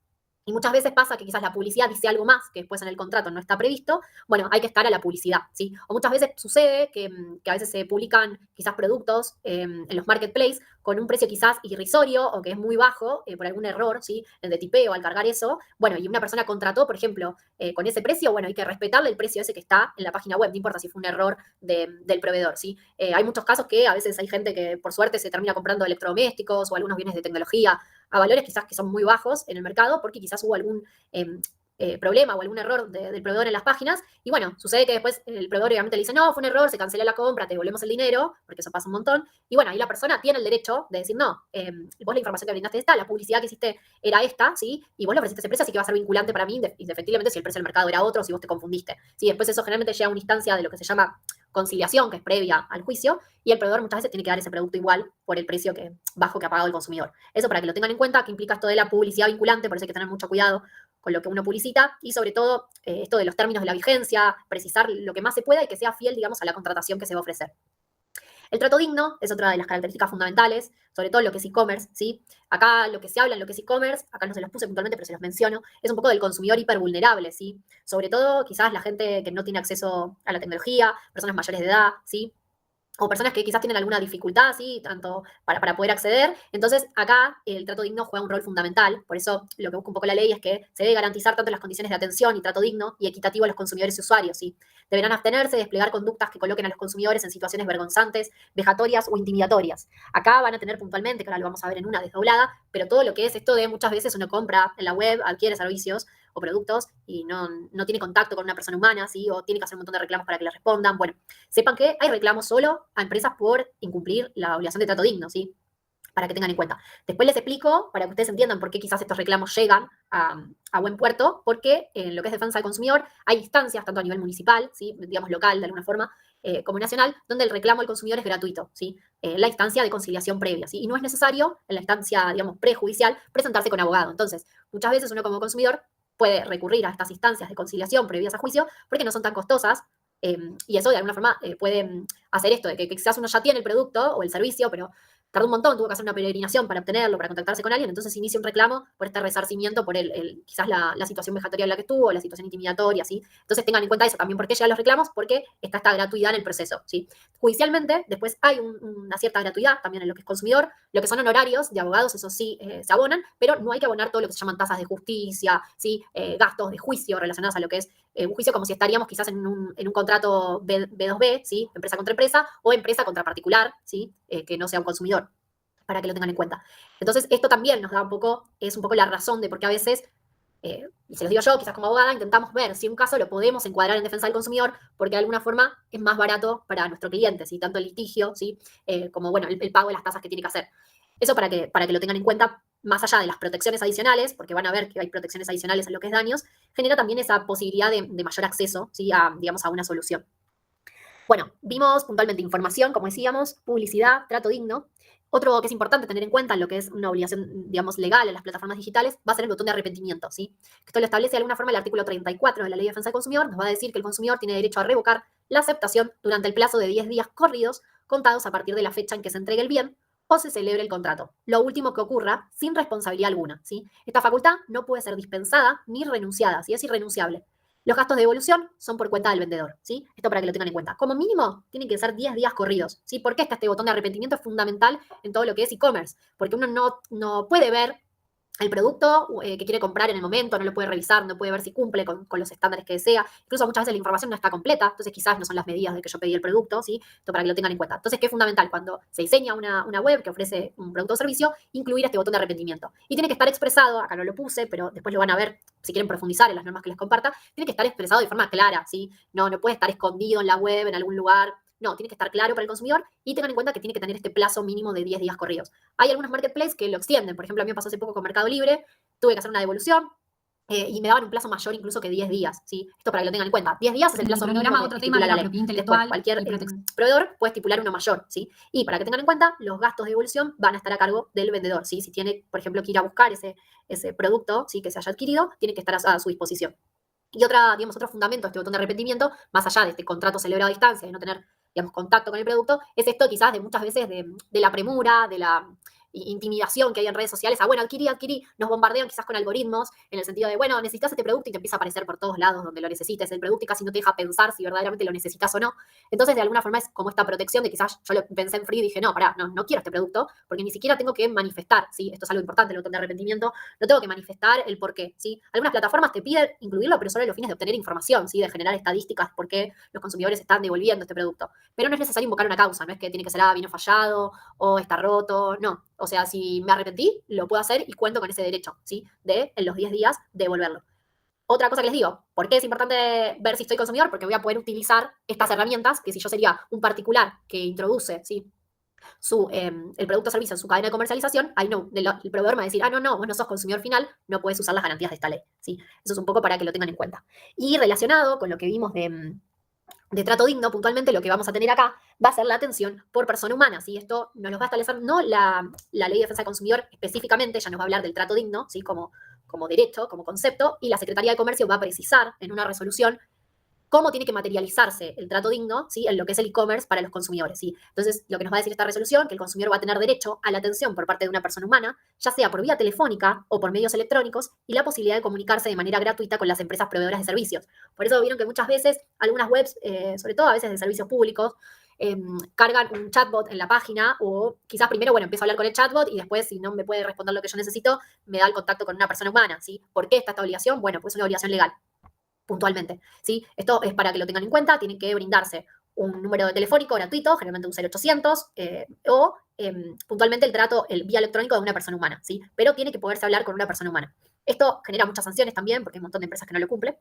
Y muchas veces pasa que quizás la publicidad dice algo más que después en el contrato no está previsto. Bueno, hay que estar a la publicidad, ¿sí? O muchas veces sucede que a veces se publican quizás productos en los marketplaces con un precio quizás irrisorio o que es muy bajo por algún error, ¿sí? De tipeo al cargar eso. Bueno, y una persona contrató, por ejemplo, con ese precio, bueno, hay que respetarle el precio ese que está en la página web, no importa si fue un error del proveedor, ¿sí? Hay muchos casos que a veces hay gente que por suerte se termina comprando electrodomésticos o algunos bienes de tecnología a valores quizás que son muy bajos en el mercado porque quizás hubo algún problema o algún error del proveedor en las páginas y bueno, sucede que después el proveedor obviamente le dice no, fue un error, se canceló la compra, te devolvemos el dinero, porque eso pasa un montón, y bueno, ahí la persona tiene el derecho de decir no, vos la información que brindaste esta, la publicidad que hiciste era esta, ¿sí? Y vos le ofreciste ese precio, así que va a ser vinculante para mí, indefectiblemente si el precio del mercado era otro, si vos te confundiste, ¿sí? Después eso generalmente llega a una instancia de lo que se llama conciliación, que es previa al juicio, y el proveedor muchas veces tiene que dar ese producto igual por el precio bajo que ha pagado el consumidor. Eso para que lo tengan en cuenta, que implica esto de la publicidad vinculante, por eso hay que tener mucho cuidado con lo que uno publicita, y sobre todo esto de los términos de la vigencia, precisar lo que más se pueda y que sea fiel, digamos, a la contratación que se va a ofrecer. El trato digno es otra de las características fundamentales, sobre todo en lo que es e-commerce, ¿sí? Acá lo que se habla en lo que es e-commerce, acá no se los puse puntualmente, pero se los menciono, es un poco del consumidor hipervulnerable, ¿sí? Sobre todo quizás la gente que no tiene acceso a la tecnología, personas mayores de edad, ¿sí? O personas que quizás tienen alguna dificultad, ¿sí? Tanto para poder acceder. Entonces, acá el trato digno juega un rol fundamental. Por eso, lo que busca un poco la ley es que se debe garantizar tanto las condiciones de atención y trato digno y equitativo a los consumidores y usuarios, ¿sí? Deberán abstenerse de desplegar conductas que coloquen a los consumidores en situaciones vergonzantes, vejatorias o intimidatorias. Acá van a tener puntualmente, que ahora lo vamos a ver en una desdoblada, pero todo lo que es esto de muchas veces uno compra en la web, adquiere servicios o productos y no tiene contacto con una persona humana, ¿sí? O tiene que hacer un montón de reclamos para que le respondan. Bueno, sepan que hay reclamos solo a empresas por incumplir la obligación de trato digno, ¿sí? Para que tengan en cuenta. Después les explico, para que ustedes entiendan por qué quizás estos reclamos llegan a buen puerto, porque en lo que es defensa del consumidor hay instancias, tanto a nivel municipal, ¿sí? Digamos local de alguna forma, como nacional, donde el reclamo al consumidor es gratuito, ¿sí? La instancia de conciliación previa, ¿sí? Y no es necesario, en la instancia, digamos, prejudicial, presentarse con abogado. Entonces, muchas veces uno como consumidor puede recurrir a estas instancias de conciliación previas a juicio porque no son tan costosas, y eso de alguna forma puede hacer esto, de que quizás uno ya tiene el producto o el servicio, pero tardó un montón, tuvo que hacer una peregrinación para obtenerlo, para contactarse con alguien, entonces inicia un reclamo por este resarcimiento, por quizás la situación vejatoria en la que estuvo, la situación intimidatoria, ¿sí? Entonces tengan en cuenta eso también, por qué llegan los reclamos, porque está esta gratuidad en el proceso, ¿sí? Judicialmente, después hay una cierta gratuidad también en lo que es consumidor, lo que son honorarios de abogados, eso sí se abonan, pero no hay que abonar todo lo que se llaman tasas de justicia, ¿sí? Gastos de juicio relacionados a lo que es un juicio, como si estaríamos quizás en un contrato B2B, ¿sí? Empresa contra empresa, o empresa contra particular, ¿sí? Que no sea un consumidor, para que lo tengan en cuenta. Entonces, esto también nos da es un poco la razón de por qué a veces, y se los digo yo, quizás como abogada, intentamos ver si un caso lo podemos encuadrar en defensa del consumidor, porque de alguna forma es más barato para nuestro cliente, ¿sí? Tanto el litigio, ¿sí? Como, bueno, el pago de las tasas que tiene que hacer. Eso para que lo tengan en cuenta, más allá de las protecciones adicionales, porque van a ver que hay protecciones adicionales en lo que es daños, genera también esa posibilidad de mayor acceso, ¿sí? Digamos, a una solución. Bueno, vimos puntualmente información, como decíamos, publicidad, trato digno. Otro que es importante tener en cuenta en lo que es una obligación, digamos, legal en las plataformas digitales, va a ser el botón de arrepentimiento, ¿sí? Esto lo establece de alguna forma el artículo 34 de la Ley de Defensa del Consumidor, nos va a decir que el consumidor tiene derecho a revocar la aceptación durante el plazo de 10 días corridos, contados a partir de la fecha en que se entregue el bien o se celebre el contrato. Lo último que ocurra sin responsabilidad alguna, ¿sí? Esta facultad no puede ser dispensada ni renunciada, ¿sí? Es irrenunciable. Los gastos de devolución son por cuenta del vendedor, ¿sí? Esto para que lo tengan en cuenta. Como mínimo, tienen que ser 10 días corridos, ¿sí? ¿Por qué este botón de arrepentimiento es fundamental en todo lo que es e-commerce? Porque uno no puede ver el producto que quiere comprar en el momento, no lo puede revisar, no puede ver si cumple con los estándares que desea. Incluso muchas veces la información no está completa, entonces quizás no son las medidas de que yo pedí el producto, ¿sí? Esto para que lo tengan en cuenta. Entonces, ¿qué es fundamental? Cuando se diseña una web que ofrece un producto o servicio, incluir este botón de arrepentimiento. Y tiene que estar expresado, acá no lo puse, pero después lo van a ver si quieren profundizar en las normas que les comparta, tiene que estar expresado de forma clara, ¿sí? No puede estar escondido en la web, en algún lugar. No, tiene que estar claro para el consumidor y tengan en cuenta que tiene que tener este plazo mínimo de 10 días corridos. Hay algunos marketplaces que lo extienden. Por ejemplo, a mí me pasó hace poco con Mercado Libre, tuve que hacer una devolución y me daban un plazo mayor incluso que 10 días, ¿sí? Esto para que lo tengan en cuenta. 10 días es el plazo mínimo que estipula la ley. Después, cualquier proveedor puede estipular uno mayor, ¿sí? Y para que tengan en cuenta, los gastos de devolución van a estar a cargo del vendedor, ¿sí? Si tiene, por ejemplo, que ir a buscar ese producto, ¿sí? Que se haya adquirido, tiene que estar a su disposición. Y otro fundamento, este botón de arrepentimiento, más allá de este contrato celebrado a distancia y no tener, digamos, contacto con el producto, es esto quizás de muchas veces de la premura, intimidación que hay en redes sociales, bueno, adquirí, nos bombardean quizás con algoritmos, en el sentido de, bueno, necesitas este producto y te empieza a aparecer por todos lados donde lo necesites, el producto y casi no te deja pensar si verdaderamente lo necesitas o no. Entonces, de alguna forma es como esta protección de quizás yo lo pensé en frío y dije, no, pará, no quiero este producto, porque ni siquiera tengo que manifestar, ¿sí? Esto es algo importante, el botón de arrepentimiento, no tengo que manifestar el por qué, ¿sí? Algunas plataformas te piden incluirlo, pero solo a los fines de obtener información, ¿sí? De generar estadísticas por qué los consumidores están devolviendo este producto. Pero no es necesario invocar una causa, no es que tiene que ser, vino fallado o está roto, no. O sea, si me arrepentí, lo puedo hacer y cuento con ese derecho, ¿sí? De, en los 10 días, devolverlo. Otra cosa que les digo, ¿por qué es importante ver si estoy consumidor? Porque voy a poder utilizar estas herramientas, que si yo sería un particular que introduce, ¿sí? El producto o servicio en su cadena de comercialización, ahí no, el proveedor me va a decir, no, vos no sos consumidor final, no puedes usar las garantías de esta ley, ¿sí? Eso es un poco para que lo tengan en cuenta. Y relacionado con lo que vimos de trato digno, puntualmente lo que vamos a tener acá va a ser la atención por persona humana, ¿sí? Esto nos lo va a establecer no la Ley de Defensa del Consumidor específicamente, ya nos va a hablar del trato digno, ¿sí? Como derecho, como concepto, y la Secretaría de Comercio va a precisar en una resolución cómo tiene que materializarse el trato digno, ¿sí? En lo que es el e-commerce para los consumidores, ¿sí? Entonces, lo que nos va a decir esta resolución, que el consumidor va a tener derecho a la atención por parte de una persona humana, ya sea por vía telefónica o por medios electrónicos, y la posibilidad de comunicarse de manera gratuita con las empresas proveedoras de servicios. Por eso vieron que muchas veces algunas webs, sobre todo a veces de servicios públicos, cargan un chatbot en la página, o quizás primero, empiezo a hablar con el chatbot y después, si no me puede responder lo que yo necesito, me da el contacto con una persona humana, ¿sí? ¿Por qué está esta obligación? Bueno, pues es una obligación legal, puntualmente, ¿sí? Esto es para que lo tengan en cuenta, tienen que brindarse un número telefónico gratuito, generalmente un 0800, o puntualmente el trato, el vía electrónico de una persona humana, ¿sí? Pero tiene que poderse hablar con una persona humana. Esto genera muchas sanciones también, porque hay un montón de empresas que no lo cumplen.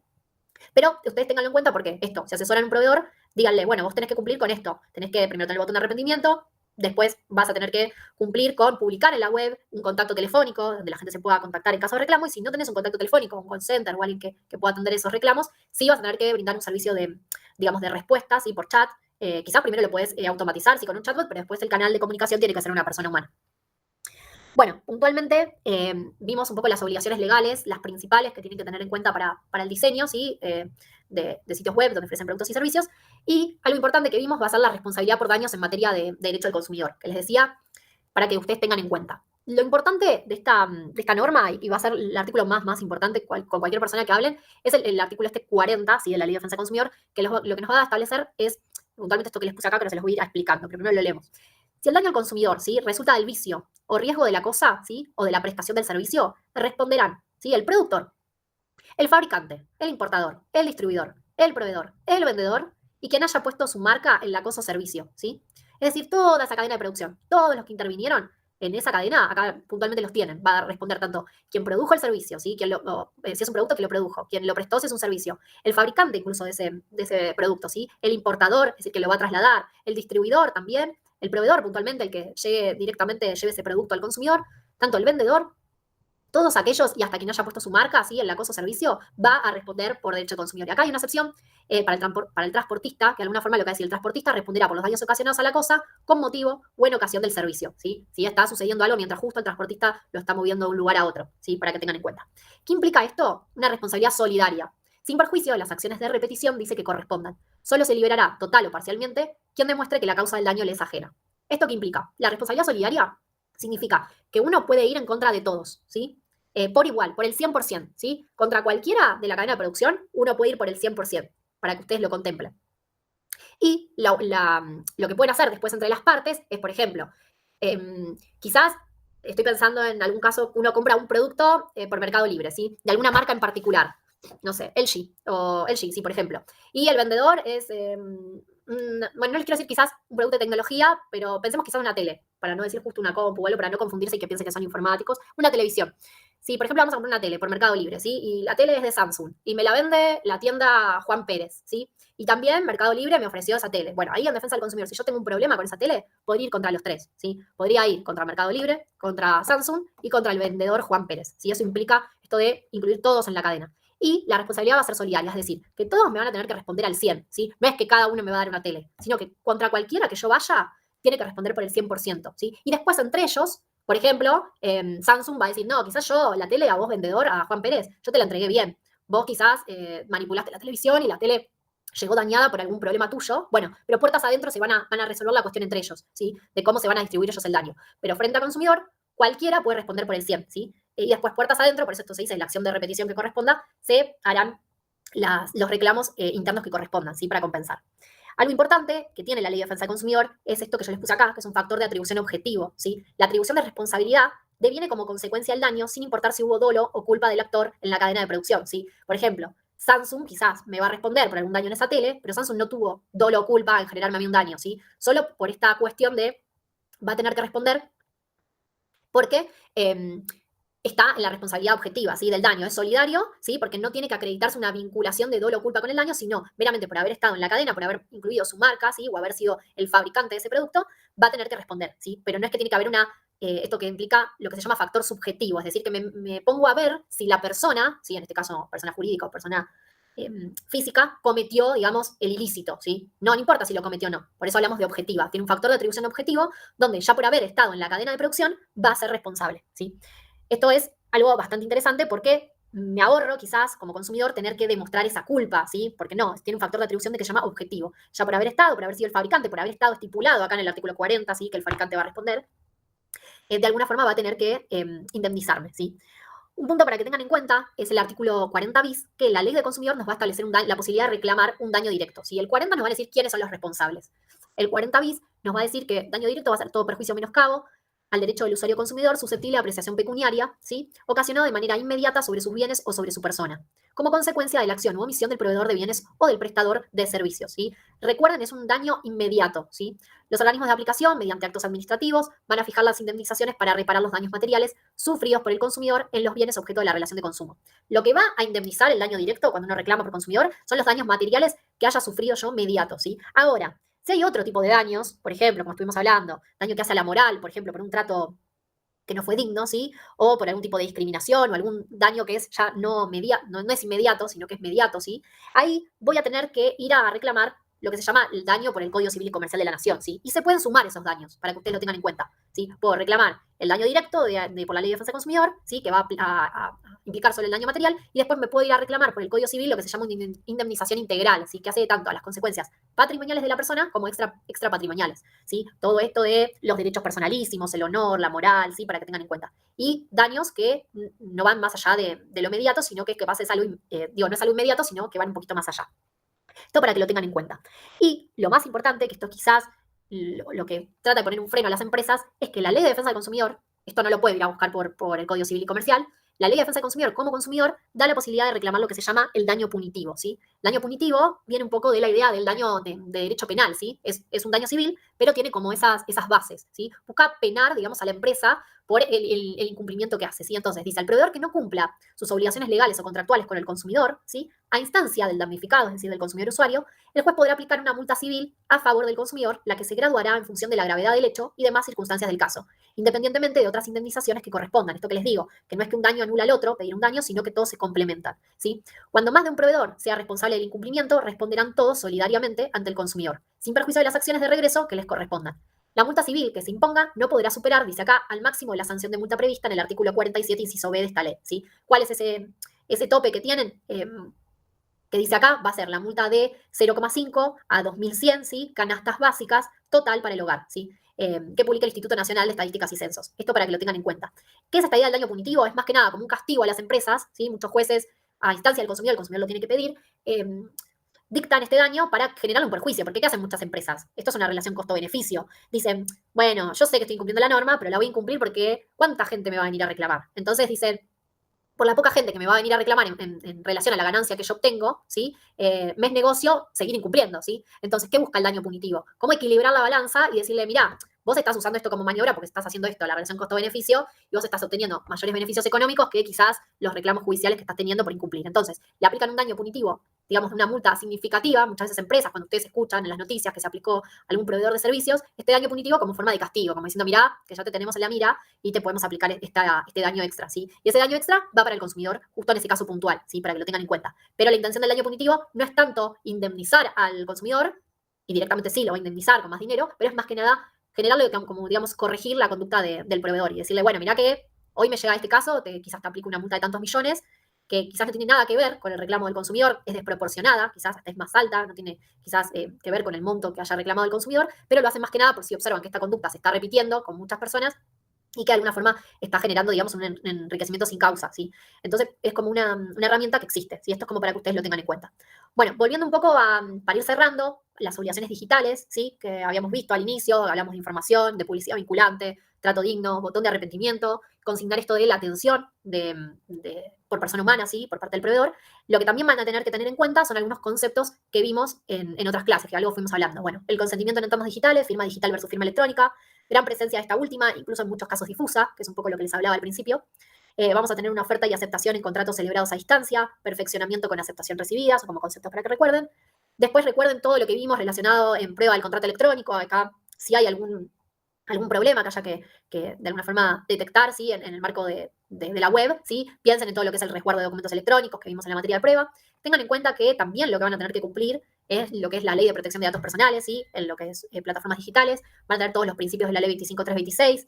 Pero ustedes tenganlo en cuenta porque esto, si asesoran a un proveedor, díganle, bueno, vos tenés que cumplir con esto. Tenés que primero tener el botón de arrepentimiento, después vas a tener que cumplir con publicar en la web un contacto telefónico donde la gente se pueda contactar en caso de reclamo, y si no tenés un contacto telefónico, un call center o alguien que pueda atender esos reclamos, sí vas a tener que brindar un servicio de, digamos, de respuestas, ¿sí? Por chat. Quizás primero lo puedes automatizar, sí, con un chatbot, pero después el canal de comunicación tiene que ser una persona humana. Bueno, puntualmente vimos un poco las obligaciones legales, las principales que tienen que tener en cuenta para el diseño, ¿sí? De sitios web donde ofrecen productos y servicios. Y algo importante que vimos va a ser la responsabilidad por daños en materia de derecho del consumidor, que les decía, para que ustedes tengan en cuenta. Lo importante de esta norma, y va a ser el artículo más importante con cualquier persona que hablen, es el artículo 40, ¿sí? De la Ley de Defensa del Consumidor, que lo que nos va a establecer es, puntualmente esto que les puse acá, pero se los voy a ir explicando, pero primero lo leemos. Si el daño al consumidor, ¿sí? Resulta del vicio o riesgo de la cosa, ¿sí? O de la prestación del servicio, responderán, ¿sí? El productor, el fabricante, el importador, el distribuidor, el proveedor, el vendedor y quien haya puesto su marca en la cosa o servicio, ¿sí? Es decir, toda esa cadena de producción, todos los que intervinieron en esa cadena, acá puntualmente los tienen, va a responder tanto quien produjo el servicio, ¿sí? Si es un producto, que lo produjo, quien lo prestó, si es un servicio, el fabricante incluso de ese producto, ¿sí? El importador, es decir, que lo va a trasladar, el distribuidor también, el proveedor puntualmente, el que lleve ese producto al consumidor, tanto el vendedor, todos aquellos y hasta quien haya puesto su marca, ¿sí? En la cosa o servicio, va a responder por derecho del consumidor. Y acá hay una excepción para el transportista, que de alguna forma lo que va a decir el transportista responderá por los daños ocasionados a la cosa con motivo o en ocasión del servicio, ¿sí? Si está sucediendo algo mientras justo el transportista lo está moviendo de un lugar a otro, ¿sí? Para que tengan en cuenta. ¿Qué implica esto? Una responsabilidad solidaria. Sin perjuicio de las acciones de repetición, dice que correspondan. Solo se liberará, total o parcialmente, quien demuestre que la causa del daño le es ajena. ¿Esto qué implica? La responsabilidad solidaria significa que uno puede ir en contra de todos, ¿sí? Por igual, por el 100%, ¿sí? Contra cualquiera de la cadena de producción, uno puede ir por el 100%, para que ustedes lo contemplen. Y lo que pueden hacer después entre las partes es, por ejemplo, quizás, estoy pensando en algún caso, uno compra un producto por Mercado Libre, ¿sí? De alguna marca en particular. No sé, LG, sí, por ejemplo. Y el vendedor es, bueno, no les quiero decir quizás un producto de tecnología, pero pensemos quizás una tele, para no decir justo una compu o algo, para no confundirse y que piensen que son informáticos. Una televisión. Sí, por ejemplo, vamos a comprar una tele por Mercado Libre, ¿sí? Y la tele es de Samsung. Y me la vende la tienda Juan Pérez, ¿sí? Y también Mercado Libre me ofreció esa tele. Bueno, ahí en defensa del consumidor, si yo tengo un problema con esa tele, podría ir contra los tres, ¿sí? Podría ir contra Mercado Libre, contra Samsung y contra el vendedor Juan Pérez, ¿sí? Eso implica esto de incluir todos en la cadena. Y la responsabilidad va a ser solidaria, es decir, que todos me van a tener que responder al 100, ¿sí? No es que cada uno me va a dar una tele, sino que contra cualquiera que yo vaya, tiene que responder por el 100%, ¿sí? Y después entre ellos, por ejemplo, Samsung va a decir, no, quizás yo la tele a vos vendedor, a Juan Pérez, yo te la entregué bien. Vos quizás manipulaste la televisión y la tele llegó dañada por algún problema tuyo, bueno, pero puertas adentro se van a resolver la cuestión entre ellos, ¿sí? De cómo se van a distribuir ellos el daño. Pero frente al consumidor, cualquiera puede responder por el 100, ¿sí? Y después puertas adentro, por eso esto se dice, la acción de repetición que corresponda, se harán los reclamos internos que correspondan, ¿sí? Para compensar. Algo importante que tiene la Ley de Defensa del Consumidor es esto que yo les puse acá, que es un factor de atribución objetivo, ¿sí? La atribución de responsabilidad deviene como consecuencia del daño sin importar si hubo dolo o culpa del actor en la cadena de producción, ¿sí? Por ejemplo, Samsung quizás me va a responder por algún daño en esa tele, pero Samsung no tuvo dolo o culpa en generarme a mí un daño, ¿sí? Solo por esta cuestión de va a tener que responder porque está en la responsabilidad objetiva, ¿sí? Del daño. Es solidario, ¿sí? Porque no tiene que acreditarse una vinculación de dolo o culpa con el daño, sino meramente por haber estado en la cadena, por haber incluido su marca, ¿sí? O haber sido el fabricante de ese producto, va a tener que responder, ¿sí? Pero no es que tiene que haber esto que implica lo que se llama factor subjetivo, es decir, que me pongo a ver si la persona, ¿sí? En este caso persona jurídica o persona física, cometió, digamos, el ilícito, ¿sí? No importa si lo cometió o no, por eso hablamos de objetiva. Tiene un factor de atribución objetivo donde ya por haber estado en la cadena de producción va a ser responsable, ¿sí? Esto es algo bastante interesante porque me ahorro quizás como consumidor tener que demostrar esa culpa, ¿sí? Porque no, tiene un factor de atribución de que se llama objetivo. Ya por haber estado, por haber sido el fabricante, por haber estado estipulado acá en el artículo 40, ¿sí? Que el fabricante va a responder, de alguna forma va a tener que indemnizarme, ¿sí? Un punto para que tengan en cuenta es el artículo 40 bis, que la ley del consumidor nos va a establecer la posibilidad de reclamar un daño directo, ¿sí? El 40 nos va a decir quiénes son los responsables. El 40 bis nos va a decir que daño directo va a ser todo perjuicio o menoscabo al derecho del usuario consumidor susceptible de apreciación pecuniaria, ¿sí? Ocasionado de manera inmediata sobre sus bienes o sobre su persona, como consecuencia de la acción u omisión del proveedor de bienes o del prestador de servicios, ¿sí? Recuerden, es un daño inmediato, ¿sí? Los organismos de aplicación, mediante actos administrativos, van a fijar las indemnizaciones para reparar los daños materiales sufridos por el consumidor en los bienes objeto de la relación de consumo. Lo que va a indemnizar el daño directo cuando uno reclama por consumidor son los daños materiales que haya sufrido yo inmediato, ¿sí? Ahora, si hay otro tipo de daños, por ejemplo, como estuvimos hablando, daño que hace a la moral, por ejemplo, por un trato que no fue digno, ¿sí? O por algún tipo de discriminación o algún daño que es ya no es inmediato, sino que es mediato, ¿sí? Ahí voy a tener que ir a reclamar lo que se llama el daño por el Código Civil y Comercial de la Nación, ¿sí? Y se pueden sumar esos daños, para que ustedes lo tengan en cuenta, ¿sí? Puedo reclamar el daño directo por la Ley de Defensa del Consumidor, ¿sí? Que va a implicar solo el daño material, y después me puedo ir a reclamar por el Código Civil lo que se llama una indemnización integral, ¿sí? Que hace tanto a las consecuencias patrimoniales de la persona como extrapatrimoniales, ¿sí? Todo esto de los derechos personalísimos, el honor, la moral, ¿sí? Para que tengan en cuenta. Y daños que no van más allá de lo inmediato, sino que pase es algo, no es algo inmediato, sino que van un poquito más allá. Esto para que lo tengan en cuenta. Y lo más importante, que esto quizás lo que trata de poner un freno a las empresas, es que la Ley de Defensa del Consumidor, esto no lo puede ir a buscar por el Código Civil y Comercial, la Ley de Defensa del Consumidor como consumidor da la posibilidad de reclamar lo que se llama el daño punitivo, ¿sí? El daño punitivo viene un poco de la idea del daño de derecho penal, ¿sí? Es un daño civil, pero tiene como esas bases, ¿sí? Busca penar, digamos, a la empresa por el incumplimiento que hace, ¿sí? Entonces, dice, al proveedor que no cumpla sus obligaciones legales o contractuales con el consumidor, ¿sí? A instancia del damnificado, es decir, del consumidor usuario, el juez podrá aplicar una multa civil a favor del consumidor, la que se graduará en función de la gravedad del hecho y demás circunstancias del caso, independientemente de otras indemnizaciones que correspondan. Esto que les digo, que no es que un daño anula al otro, pedir un daño, sino que todos se complementan, ¿sí? Cuando más de un proveedor sea responsable del incumplimiento, responderán todos solidariamente ante el consumidor, sin perjuicio de las acciones de regreso que les correspondan. La multa civil que se imponga no podrá superar, dice acá, al máximo de la sanción de multa prevista en el artículo 47, inciso B de esta ley, ¿sí? ¿Cuál es ese tope que tienen? Que dice acá, va a ser la multa de 0,5 a 2.100, ¿sí? Canastas básicas, total para el hogar, ¿sí? Que publica el Instituto Nacional de Estadísticas y Censos. Esto para que lo tengan en cuenta. ¿Qué es esta idea del daño punitivo? Es más que nada como un castigo a las empresas, ¿sí? Muchos jueces, a instancia del consumidor, el consumidor lo tiene que pedir, dictan este daño para generar un perjuicio, porque ¿qué hacen muchas empresas? Esto es una relación costo-beneficio. Dicen, bueno, yo sé que estoy incumpliendo la norma, pero la voy a incumplir porque ¿cuánta gente me va a venir a reclamar? Entonces dicen, por la poca gente que me va a venir a reclamar en relación a la ganancia que yo obtengo, ¿sí? Me es negocio seguir incumpliendo, ¿sí? Entonces, ¿qué busca el daño punitivo? ¿Cómo equilibrar la balanza y decirle, mira, vos estás usando esto como maniobra porque estás haciendo esto, la relación costo-beneficio, y vos estás obteniendo mayores beneficios económicos que quizás los reclamos judiciales que estás teniendo por incumplir. Entonces, le aplican un daño punitivo, digamos, una multa significativa, muchas veces empresas, cuando ustedes escuchan en las noticias que se aplicó a algún proveedor de servicios, este daño punitivo como forma de castigo, como diciendo, mirá, que ya te tenemos en la mira y te podemos aplicar este daño extra, ¿sí? Y ese daño extra va para el consumidor, justo en ese caso puntual, ¿sí? Para que lo tengan en cuenta. Pero la intención del daño punitivo no es tanto indemnizar al consumidor, y directamente sí, lo va a indemnizar con más dinero, pero es más que nada generarle, como digamos, corregir la conducta del proveedor y decirle, bueno, mira que hoy me llega este caso, quizás te aplico una multa de tantos millones, que quizás no tiene nada que ver con el reclamo del consumidor, es desproporcionada, quizás hasta es más alta, no tiene quizás que ver con el monto que haya reclamado el consumidor, pero lo hacen más que nada por si observan que esta conducta se está repitiendo con muchas personas y que de alguna forma está generando, digamos, un enriquecimiento sin causa, ¿sí? Entonces, es como una herramienta que existe, ¿sí? Esto es como para que ustedes lo tengan en cuenta. Bueno, volviendo un poco para ir cerrando, las obligaciones digitales, ¿sí? Que habíamos visto al inicio, hablamos de información, de publicidad vinculante, trato digno, botón de arrepentimiento, consignar esto de la atención por persona humana, ¿sí? Por parte del proveedor. Lo que también van a tener que tener en cuenta son algunos conceptos que vimos en otras clases, que algo fuimos hablando. Bueno, el consentimiento en entornos digitales, firma digital versus firma electrónica, gran presencia de esta última, incluso en muchos casos difusa, que es un poco lo que les hablaba al principio. Vamos a tener una oferta y aceptación en contratos celebrados a distancia, perfeccionamiento con aceptación recibidas, o como conceptos para que recuerden. Después recuerden todo lo que vimos relacionado en prueba del contrato electrónico. Acá, si hay algún problema que haya que de alguna forma detectar, ¿sí? En el marco de la web, ¿sí? Piensen en todo lo que es el resguardo de documentos electrónicos que vimos en la materia de prueba. Tengan en cuenta que también lo que van a tener que cumplir es lo que es la ley de protección de datos personales, ¿sí? En lo que es plataformas digitales. Van a tener todos los principios de la ley 25326,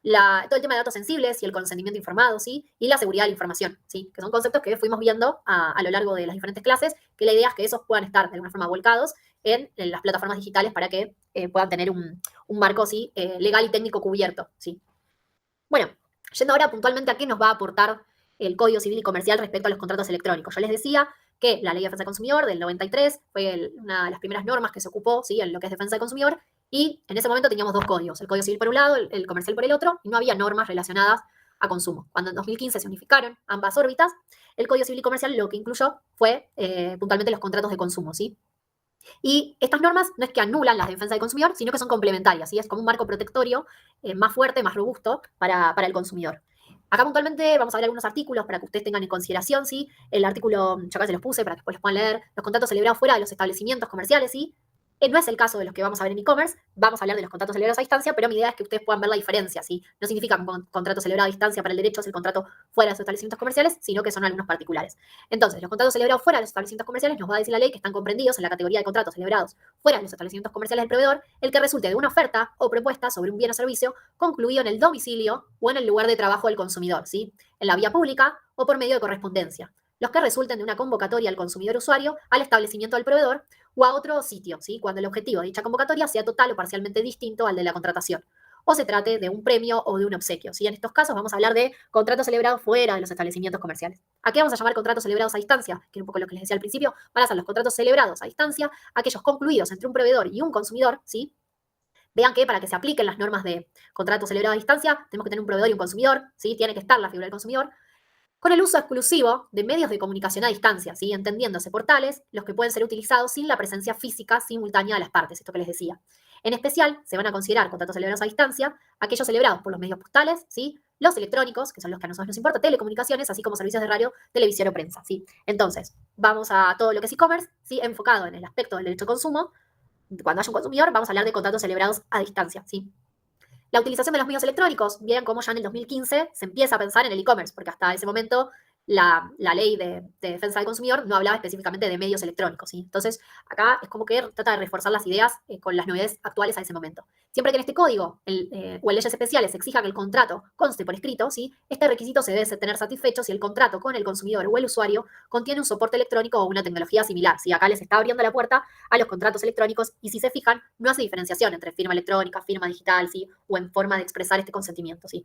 todo el tema de datos sensibles y el consentimiento informado, ¿sí? Y la seguridad de la información, ¿sí? Que son conceptos que fuimos viendo a lo largo de las diferentes clases, que la idea es que esos puedan estar de alguna forma volcados en las plataformas digitales para que puedan tener un marco, ¿sí? Legal y técnico cubierto, ¿sí? Bueno, yendo ahora puntualmente a qué nos va a aportar el Código Civil y Comercial respecto a los contratos electrónicos. Yo les decía que la Ley de Defensa del Consumidor del 93 fue una de las primeras normas que se ocupó, ¿sí? En lo que es defensa del consumidor, y en ese momento teníamos dos códigos, el Código Civil por un lado, el comercial por el otro, y no había normas relacionadas a consumo. Cuando en 2015 se unificaron ambas órbitas, el Código Civil y Comercial lo que incluyó fue puntualmente los contratos de consumo, ¿sí? Y estas normas no es que anulan la defensa del consumidor, sino que son complementarias, ¿sí? Es como un marco protectorio más fuerte, más robusto para el consumidor. Acá puntualmente vamos a ver algunos artículos para que ustedes tengan en consideración, ¿sí? El artículo, yo acá se los puse para que después los puedan leer, los contratos celebrados fuera de los establecimientos comerciales, ¿sí? No es el caso de los que vamos a ver en e-commerce, vamos a hablar de los contratos celebrados a distancia, pero mi idea es que ustedes puedan ver la diferencia, ¿sí? No significa que un contrato celebrado a distancia para el derecho es el contrato fuera de los establecimientos comerciales, sino que son algunos particulares. Entonces, los contratos celebrados fuera de los establecimientos comerciales nos va a decir la ley que están comprendidos en la categoría de contratos celebrados fuera de los establecimientos comerciales del proveedor, el que resulte de una oferta o propuesta sobre un bien o servicio concluido en el domicilio o en el lugar de trabajo del consumidor, ¿sí? En la vía pública o por medio de correspondencia. Los que resulten de una convocatoria al consumidor usuario al establecimiento del proveedor o a otro sitio, ¿sí? Cuando el objetivo de dicha convocatoria sea total o parcialmente distinto al de la contratación, o se trate de un premio o de un obsequio, ¿sí? En estos casos vamos a hablar de contratos celebrados fuera de los establecimientos comerciales. ¿A qué vamos a llamar contratos celebrados a distancia? Que es un poco lo que les decía al principio. Van a ser los contratos celebrados a distancia, aquellos concluidos entre un proveedor y un consumidor, ¿sí? Vean que para que se apliquen las normas de contrato celebrado a distancia, tenemos que tener un proveedor y un consumidor, ¿sí? Tiene que estar la figura del consumidor, con el uso exclusivo de medios de comunicación a distancia, ¿sí? Entendiéndose portales, los que pueden ser utilizados sin la presencia física simultánea de las partes, esto que les decía. En especial, se van a considerar contratos celebrados a distancia aquellos celebrados por los medios postales, ¿sí? Los electrónicos, que son los que a nosotros nos importa, telecomunicaciones, así como servicios de radio, televisión o prensa, ¿sí? Entonces, vamos a todo lo que es e-commerce, ¿sí? Enfocado en el aspecto del derecho de consumo. Cuando haya un consumidor, vamos a hablar de contratos celebrados a distancia, ¿sí? La utilización de los medios electrónicos, bien como ya en el 2015 se empieza a pensar en el e-commerce, porque hasta ese momento la ley de defensa del consumidor no hablaba específicamente de medios electrónicos, ¿sí? Entonces, acá es como que trata de reforzar las ideas con las novedades actuales a ese momento. Siempre que en este código o en leyes especiales se exija que el contrato conste por escrito, ¿sí? Este requisito se debe tener satisfecho si el contrato con el consumidor o el usuario contiene un soporte electrónico o una tecnología similar, ¿sí? Acá les está abriendo la puerta a los contratos electrónicos y si se fijan, no hace diferenciación entre firma electrónica, firma digital, ¿sí? O en forma de expresar este consentimiento, ¿sí?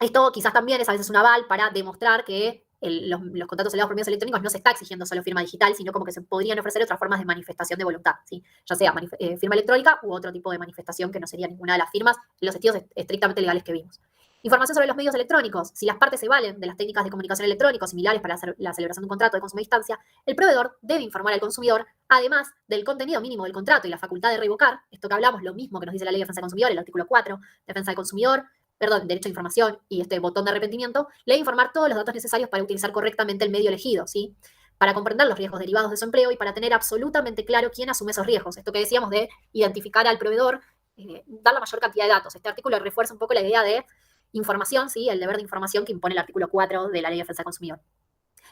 Esto quizás también es a veces un aval para demostrar que los contratos celebrados por medios electrónicos no se está exigiendo solo firma digital, sino como que se podrían ofrecer otras formas de manifestación de voluntad, ¿sí? Ya sea firma electrónica u otro tipo de manifestación que no sería ninguna de las firmas en los sentidos estrictamente legales que vimos. Información sobre los medios electrónicos. Si las partes se valen de las técnicas de comunicación electrónicos similares para la celebración de un contrato de consumo a distancia, el proveedor debe informar al consumidor, además del contenido mínimo del contrato y la facultad de revocar, esto que hablamos, lo mismo que nos dice la Ley de Defensa del Consumidor, el artículo 4, Defensa del Consumidor, derecho a información y este botón de arrepentimiento, le debe informar todos los datos necesarios para utilizar correctamente el medio elegido, ¿sí? Para comprender los riesgos derivados de su empleo y para tener absolutamente claro quién asume esos riesgos. Esto que decíamos de identificar al proveedor, dar la mayor cantidad de datos. Este artículo refuerza un poco la idea de información, ¿sí? El deber de información que impone el artículo 4 de la Ley de Defensa del Consumidor.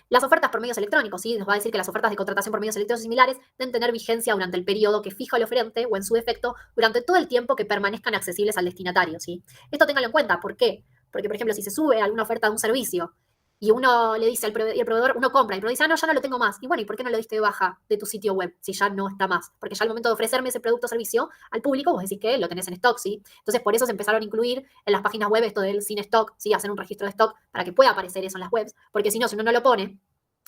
Las ofertas por medios electrónicos, ¿sí? Nos va a decir que las ofertas de contratación por medios electrónicos similares deben tener vigencia durante el periodo que fija el oferente o en su defecto durante todo el tiempo que permanezcan accesibles al destinatario, ¿sí? Esto ténganlo en cuenta. ¿Por qué? Porque, por ejemplo, si se sube alguna oferta de un servicio y uno le dice y el proveedor, uno compra, y el proveedor dice, no, ya no lo tengo más. Y bueno, ¿y por qué no lo diste de baja de tu sitio web si ya no está más? Porque ya al momento de ofrecerme ese producto o servicio al público, vos decís que lo tenés en stock, ¿sí? Entonces, por eso se empezaron a incluir en las páginas web esto del sin stock, ¿sí? Hacer un registro de stock para que pueda aparecer eso en las webs, porque si uno no lo pone,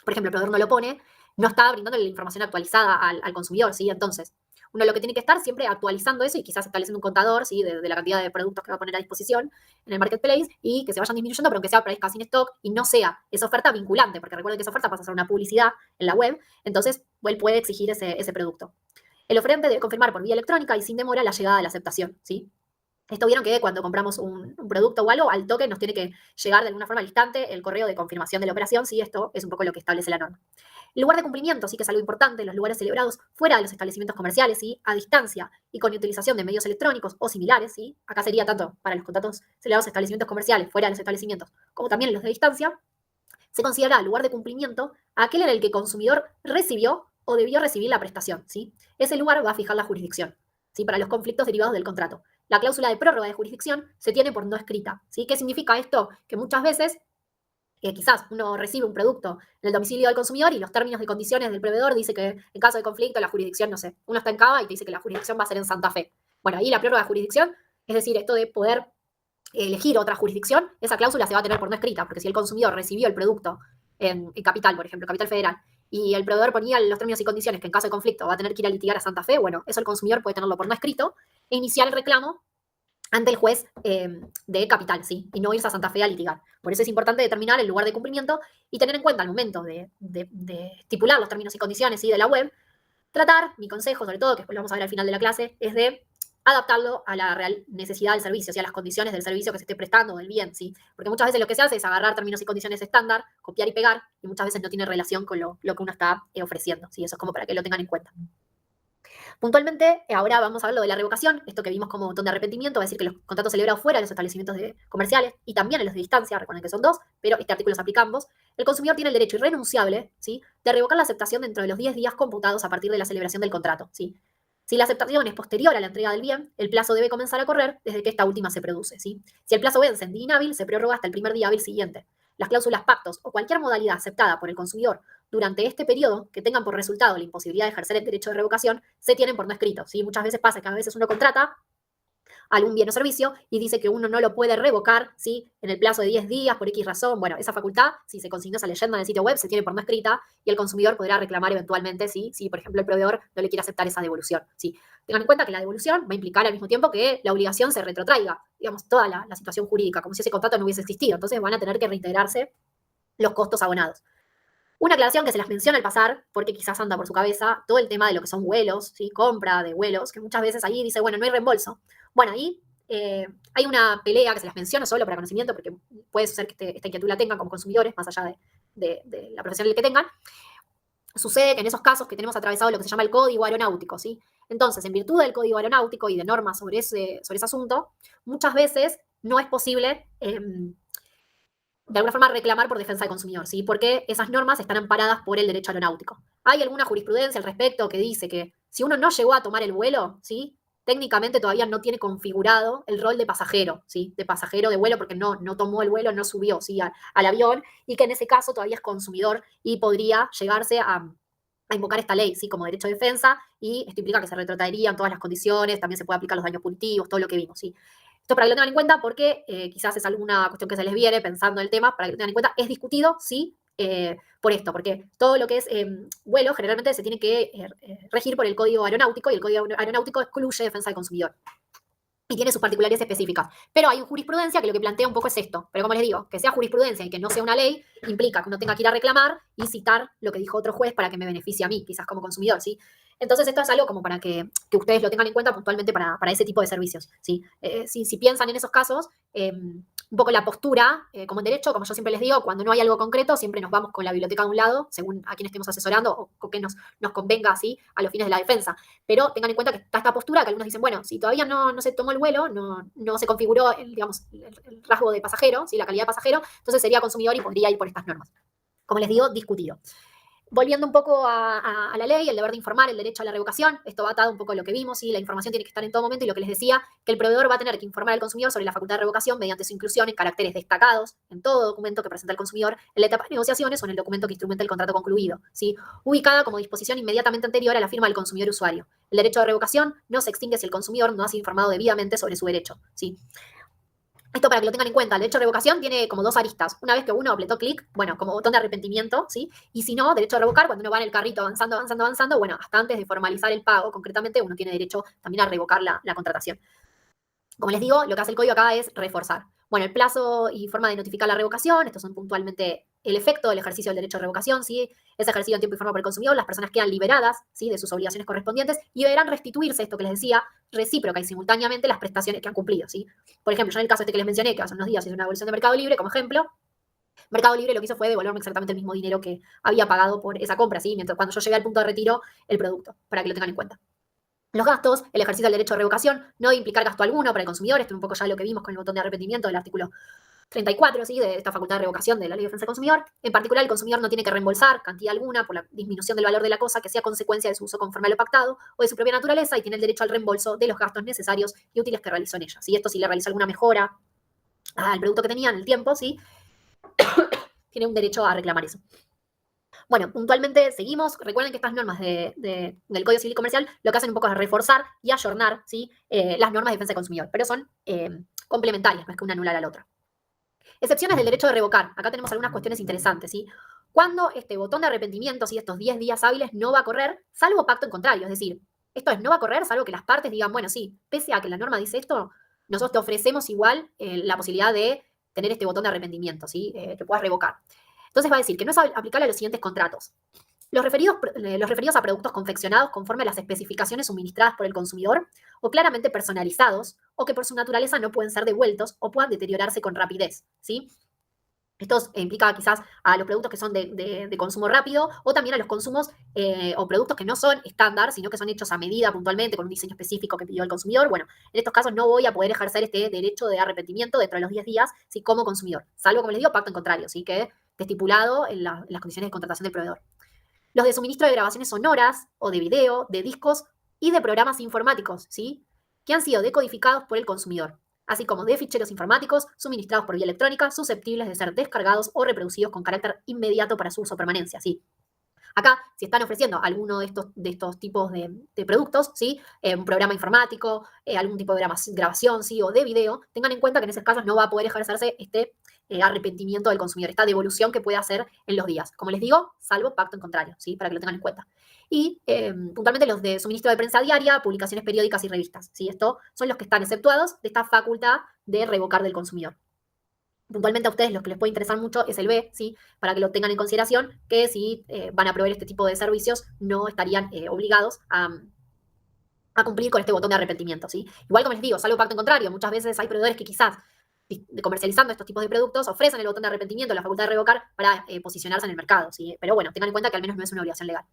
por ejemplo, el proveedor no lo pone, no está brindando la información actualizada al consumidor, ¿sí? Entonces, uno lo que tiene que estar siempre actualizando eso y quizás estableciendo un contador, ¿sí? De la cantidad de productos que va a poner a disposición en el marketplace y que se vayan disminuyendo, pero que sea aparezca sin stock y no sea esa oferta vinculante, porque recuerden que esa oferta pasa a ser una publicidad en la web, entonces él puede exigir ese producto. El oferente debe confirmar por vía electrónica y sin demora la llegada de la aceptación, ¿sí? Esto vieron que cuando compramos un producto o algo, al toque nos tiene que llegar de alguna forma al instante el correo de confirmación de la operación, sí, esto es un poco lo que establece la norma. El lugar de cumplimiento, sí que es algo importante, los lugares celebrados fuera de los establecimientos comerciales, ¿sí? A distancia y con utilización de medios electrónicos o similares, ¿sí? Acá sería tanto para los contratos celebrados en establecimientos comerciales fuera de los establecimientos, como también los de distancia, se considera lugar de cumplimiento aquel en el que el consumidor recibió o debió recibir la prestación, ¿sí? Ese lugar va a fijar la jurisdicción, ¿sí? Para los conflictos derivados del contrato. La cláusula de prórroga de jurisdicción se tiene por no escrita, ¿sí? ¿Qué significa esto? Que muchas veces quizás uno recibe un producto en el domicilio del consumidor y los términos y condiciones del proveedor dice que en caso de conflicto la jurisdicción, no sé, uno está en Cava y te dice que la jurisdicción va a ser en Santa Fe. Bueno, ahí la prórroga de jurisdicción, es decir, esto de poder elegir otra jurisdicción, esa cláusula se va a tener por no escrita, porque si el consumidor recibió el producto en Capital, por ejemplo, Capital Federal, y el proveedor ponía los términos y condiciones que en caso de conflicto va a tener que ir a litigar a Santa Fe, bueno, eso el consumidor puede tenerlo por no escrito e iniciar el reclamo ante el juez de Capital, ¿sí? Y no irse a Santa Fe a litigar. Por eso es importante determinar el lugar de cumplimiento y tener en cuenta al momento de estipular los términos y condiciones, ¿sí? De la web, tratar, mi consejo sobre todo, que después lo vamos a ver al final de la clase, es de adaptarlo a la real necesidad del servicio, o sea, a las condiciones del servicio que se esté prestando o del bien, ¿sí? Porque muchas veces lo que se hace es agarrar términos y condiciones estándar, copiar y pegar, y muchas veces no tiene relación con lo que uno está ofreciendo, ¿sí? Eso es como para que lo tengan en cuenta. Puntualmente, ahora vamos a ver lo de la revocación, esto que vimos como botón de arrepentimiento, va a decir que los contratos celebrados fuera de los establecimientos comerciales y también en los de distancia, recuerden que son dos, pero este artículo se aplica a ambos, el consumidor tiene el derecho irrenunciable, ¿sí? De revocar la aceptación dentro de los 10 días computados a partir de la celebración del contrato, ¿sí? Si la aceptación es posterior a la entrega del bien, el plazo debe comenzar a correr desde que esta última se produce, ¿sí? Si el plazo vence en día inhábil, se prorroga hasta el primer día hábil siguiente. Las cláusulas, pactos o cualquier modalidad aceptada por el consumidor durante este periodo que tengan por resultado la imposibilidad de ejercer el derecho de revocación se tienen por no escrito, ¿sí? Muchas veces pasa que a veces uno contrata algún bien o servicio y dice que uno no lo puede revocar, ¿sí? En el plazo de 10 días por X razón. Bueno, esa facultad, si se consignó esa leyenda en el sitio web, se tiene por no escrita y el consumidor podrá reclamar eventualmente, ¿sí? Si, por ejemplo, el proveedor no le quiere aceptar esa devolución, ¿sí? Tengan en cuenta que la devolución va a implicar al mismo tiempo que la obligación se retrotraiga, digamos, toda la situación jurídica, como si ese contrato no hubiese existido. Entonces van a tener que reintegrarse los costos abonados. Una aclaración que se las menciona al pasar, porque quizás anda por su cabeza, todo el tema de lo que son vuelos, ¿sí? Compra de vuelos, que muchas veces ahí dice, bueno, no hay reembolso. Bueno, ahí hay una pelea que se las menciono solo para conocimiento, porque puede ser que esta inquietud la tengan como consumidores, más allá de la profesión que tengan. Sucede que en esos casos que tenemos atravesado lo que se llama el código aeronáutico, ¿sí? Entonces, en virtud del código aeronáutico y de normas sobre ese asunto, muchas veces no es posible de alguna forma reclamar por defensa del consumidor, ¿sí? Porque esas normas están amparadas por el derecho aeronáutico. Hay alguna jurisprudencia al respecto que dice que si uno no llegó a tomar el vuelo, ¿sí? Técnicamente todavía no tiene configurado el rol de pasajero, ¿sí? De pasajero de vuelo porque no tomó el vuelo, no subió, ¿sí? al avión, y que en ese caso todavía es consumidor y podría llegarse a invocar esta ley, ¿sí? Como derecho de defensa, y esto implica que se retrotraerían todas las condiciones, también se puede aplicar los daños punitivos, todo lo que vimos, ¿sí? Esto para que lo tengan en cuenta porque quizás es alguna cuestión que se les viene pensando en el tema, para que lo tengan en cuenta, es discutido, sí, por esto, porque todo lo que es vuelo generalmente se tiene que regir por el código aeronáutico y el código aeronáutico excluye defensa del consumidor. Y tiene sus particularidades específicas. Pero hay jurisprudencia que lo que plantea un poco es esto. Pero como les digo, que sea jurisprudencia y que no sea una ley, implica que uno tenga que ir a reclamar y citar lo que dijo otro juez para que me beneficie a mí, quizás como consumidor, ¿sí? Entonces esto es algo como para que ustedes lo tengan en cuenta puntualmente para ese tipo de servicios, ¿sí? Si piensan en esos casos, un poco la postura, como en derecho, como yo siempre les digo, cuando no hay algo concreto, siempre nos vamos con la biblioteca de un lado, según a quien estemos asesorando o con que nos convenga así a los fines de la defensa. Pero tengan en cuenta que está esta postura que algunos dicen, bueno, si todavía no se tomó el vuelo, no se configuró el rasgo de pasajero, ¿sí? La calidad de pasajero, entonces sería consumidor y podría ir por estas normas. Como les digo, discutido. Volviendo un poco a la ley, el deber de informar, el derecho a la revocación, esto va atado un poco a lo que vimos, ¿sí? La información tiene que estar en todo momento y lo que les decía, que el proveedor va a tener que informar al consumidor sobre la facultad de revocación mediante su inclusión en caracteres destacados en todo documento que presenta el consumidor en la etapa de negociaciones o en el documento que instrumenta el contrato concluido, ¿sí? Ubicada como disposición inmediatamente anterior a la firma del consumidor usuario. El derecho de revocación no se extingue si el consumidor no ha sido informado debidamente sobre su derecho, ¿sí? Esto para que lo tengan en cuenta, el derecho de revocación tiene como dos aristas. Una vez que uno apretó clic, bueno, como botón de arrepentimiento, ¿sí? Y si no, derecho a revocar, cuando uno va en el carrito avanzando, avanzando, avanzando, bueno, hasta antes de formalizar el pago, concretamente, uno tiene derecho también a revocar la contratación. Como les digo, lo que hace el código acá es reforzar. Bueno, el plazo y forma de notificar la revocación, estos son puntualmente el efecto del ejercicio del derecho de revocación, ¿sí? Es ejercido en tiempo y forma por el consumidor, las personas quedan liberadas, ¿sí? De sus obligaciones correspondientes y deberán restituirse, esto que les decía, recíproca y simultáneamente las prestaciones que han cumplido, ¿sí? Por ejemplo, yo en el caso este que les mencioné, que hace unos días hice una evolución de Mercado Libre, como ejemplo, Mercado Libre lo que hizo fue devolverme exactamente el mismo dinero que había pagado por esa compra, ¿sí? Mientras cuando yo llegué al punto de retiro, el producto, para que lo tengan en cuenta. Los gastos, el ejercicio del derecho de revocación no debe implicar gasto alguno para el consumidor, esto es un poco ya lo que vimos con el botón de arrepentimiento del artículo 34, ¿sí? De esta facultad de revocación de la Ley de Defensa del Consumidor. En particular, el consumidor no tiene que reembolsar cantidad alguna por la disminución del valor de la cosa que sea consecuencia de su uso conforme a lo pactado o de su propia naturaleza y tiene el derecho al reembolso de los gastos necesarios y útiles que realizó en ella. ¿Sí? Esto si le realizó alguna mejora al producto que tenía en el tiempo, ¿sí? Tiene un derecho a reclamar eso. Bueno, puntualmente seguimos. Recuerden que estas normas del Código Civil y Comercial lo que hacen un poco es reforzar y ayornar, ¿sí? Las normas de defensa del consumidor, pero son complementarias, no es que una anula a la otra. Excepciones del derecho de revocar. Acá tenemos algunas cuestiones interesantes, ¿sí? Cuando este botón de arrepentimiento, ¿sí? Estos 10 días hábiles no va a correr, salvo pacto en contrario. Es decir, esto es, no va a correr, salvo que las partes digan, bueno, sí, pese a que la norma dice esto, nosotros te ofrecemos igual la posibilidad de tener este botón de arrepentimiento, ¿sí? Que puedas revocar. Entonces va a decir que no es aplicable a los siguientes contratos. Los referidos a productos confeccionados conforme a las especificaciones suministradas por el consumidor o claramente personalizados o que por su naturaleza no pueden ser devueltos o puedan deteriorarse con rapidez, ¿sí? Esto implica quizás a los productos que son de consumo rápido o también a los consumos o productos que no son estándar, sino que son hechos a medida puntualmente con un diseño específico que pidió el consumidor. Bueno, en estos casos no voy a poder ejercer este derecho de arrepentimiento dentro de los 10 días, ¿sí? Como consumidor, salvo, como les digo, pacto en contrario, ¿sí? Que esté estipulado en las condiciones de contratación del proveedor. Los de suministro de grabaciones sonoras o de video, de discos y de programas informáticos, ¿sí? Que han sido decodificados por el consumidor, así como de ficheros informáticos suministrados por vía electrónica susceptibles de ser descargados o reproducidos con carácter inmediato para su uso o permanencia, ¿sí? Acá, si están ofreciendo alguno de estos tipos de productos, ¿sí? Un programa informático, algún tipo de grabación, ¿sí? O de video, tengan en cuenta que en esos casos no va a poder ejercerse este arrepentimiento del consumidor, esta devolución que puede hacer en los días. Como les digo, salvo pacto en contrario, ¿sí? Para que lo tengan en cuenta. Y puntualmente los de suministro de prensa diaria, publicaciones periódicas y revistas, ¿sí? Estos son los que están exceptuados de esta facultad de revocar del consumidor. Puntualmente a ustedes lo que les puede interesar mucho es el B, ¿sí? Para que lo tengan en consideración, que si van a proveer este tipo de servicios, no estarían obligados a cumplir con este botón de arrepentimiento, ¿sí? Igual como les digo, salvo pacto en contrario, muchas veces hay proveedores que quizás comercializando estos tipos de productos ofrecen el botón de arrepentimiento, la facultad de revocar para posicionarse en el mercado, ¿sí? Pero bueno, tengan en cuenta que al menos no es una obligación legal.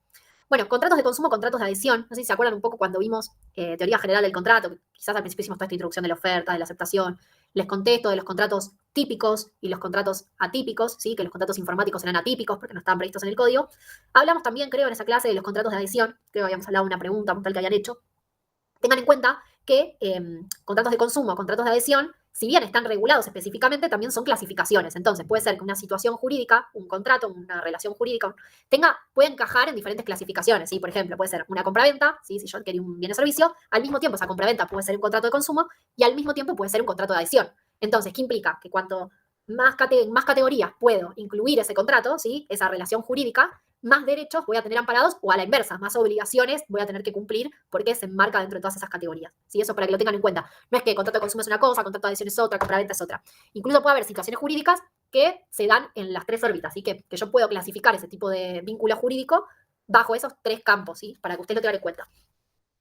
Bueno, contratos de consumo, contratos de adhesión. No sé si se acuerdan un poco cuando vimos teoría general del contrato, quizás al principio hicimos toda esta introducción de la oferta, de la aceptación. Les conté esto de los contratos típicos y los contratos atípicos, ¿sí? Que los contratos informáticos eran atípicos porque no estaban previstos en el código. Hablamos también, creo, en esa clase de los contratos de adhesión. Creo que habíamos hablado de una pregunta puntual que habían hecho. Tengan en cuenta que contratos de consumo, contratos de adhesión, si bien están regulados específicamente, también son clasificaciones. Entonces, puede ser que una situación jurídica, un contrato, una relación jurídica, puede encajar en diferentes clasificaciones. ¿Sí? Por ejemplo, puede ser una compraventa, ¿sí? Si yo quería un bien o servicio, al mismo tiempo esa compraventa puede ser un contrato de consumo y al mismo tiempo puede ser un contrato de adhesión. Entonces, ¿qué implica? Que cuanto más categorías puedo incluir ese contrato, ¿sí? Esa relación jurídica, más derechos voy a tener amparados o a la inversa, más obligaciones voy a tener que cumplir porque se enmarca dentro de todas esas categorías. ¿Sí? Eso para que lo tengan en cuenta. No es que contrato de consumo es una cosa, contrato de adhesión es otra, compraventa es otra. Incluso puede haber situaciones jurídicas que se dan en las tres órbitas, ¿sí? Que yo puedo clasificar ese tipo de vínculo jurídico bajo esos tres campos, ¿sí? Para que ustedes lo tengan en cuenta.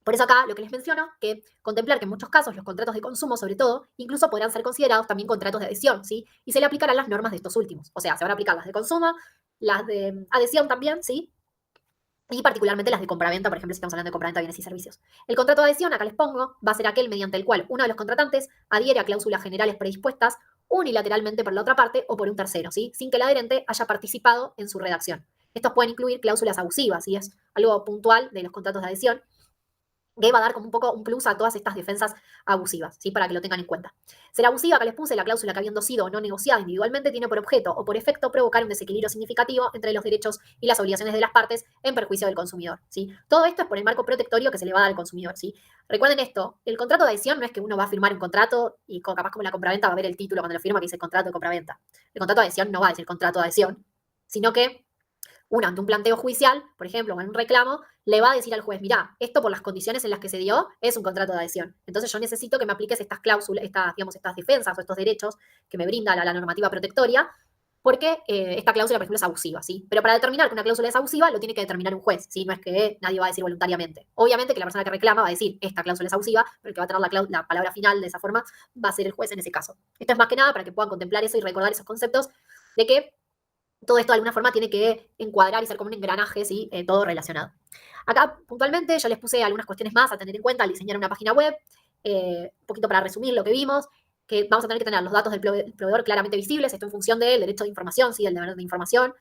Por eso acá lo que les menciono, que contemplar que en muchos casos los contratos de consumo, sobre todo, incluso podrán ser considerados también contratos de adhesión, ¿sí? Y se le aplicarán las normas de estos últimos. O sea, se van a aplicar las de consumo, las de adhesión también, ¿sí? Y particularmente las de compraventa, por ejemplo, si estamos hablando de compraventa de bienes y servicios. El contrato de adhesión, acá les pongo, va a ser aquel mediante el cual uno de los contratantes adhiere a cláusulas generales predispuestas unilateralmente por la otra parte o por un tercero, ¿sí? Sin que el adherente haya participado en su redacción. Estos pueden incluir cláusulas abusivas, y es algo puntual de los contratos de adhesión, que va a dar como un poco un plus a todas estas defensas abusivas, ¿sí? Para que lo tengan en cuenta. Ser abusiva, que les puse, la cláusula que habiendo sido o no negociada individualmente tiene por objeto o por efecto provocar un desequilibrio significativo entre los derechos y las obligaciones de las partes en perjuicio del consumidor, ¿sí? Todo esto es por el marco protectorio que se le va a dar al consumidor, ¿sí? Recuerden esto, el contrato de adhesión no es que uno va a firmar un contrato y capaz como la compraventa va a ver el título cuando lo firma que dice contrato de compraventa. El contrato de adhesión no va a decir contrato de adhesión, sino que uno ante un planteo judicial, por ejemplo, o en un reclamo, le va a decir al juez, mirá, esto por las condiciones en las que se dio es un contrato de adhesión. Entonces yo necesito que me apliques estas cláusulas, estas defensas o estos derechos que me brinda la normativa protectoria, porque esta cláusula, por ejemplo, es abusiva, ¿sí? Pero para determinar que una cláusula es abusiva, lo tiene que determinar un juez, ¿sí? No es que nadie va a decir voluntariamente. Obviamente que la persona que reclama va a decir, esta cláusula es abusiva, pero el que va a tener la palabra final de esa forma va a ser el juez en ese caso. Esto es más que nada para que puedan contemplar eso y recordar esos conceptos de que todo esto de alguna forma tiene que encuadrar y ser como un engranaje, ¿sí? Todo relacionado. Acá, puntualmente, yo les puse algunas cuestiones más a tener en cuenta al diseñar una página web, un poquito para resumir lo que vimos, que vamos a tener que tener los datos del proveedor claramente visibles, esto en función del derecho de información, ¿sí? Del deber de información.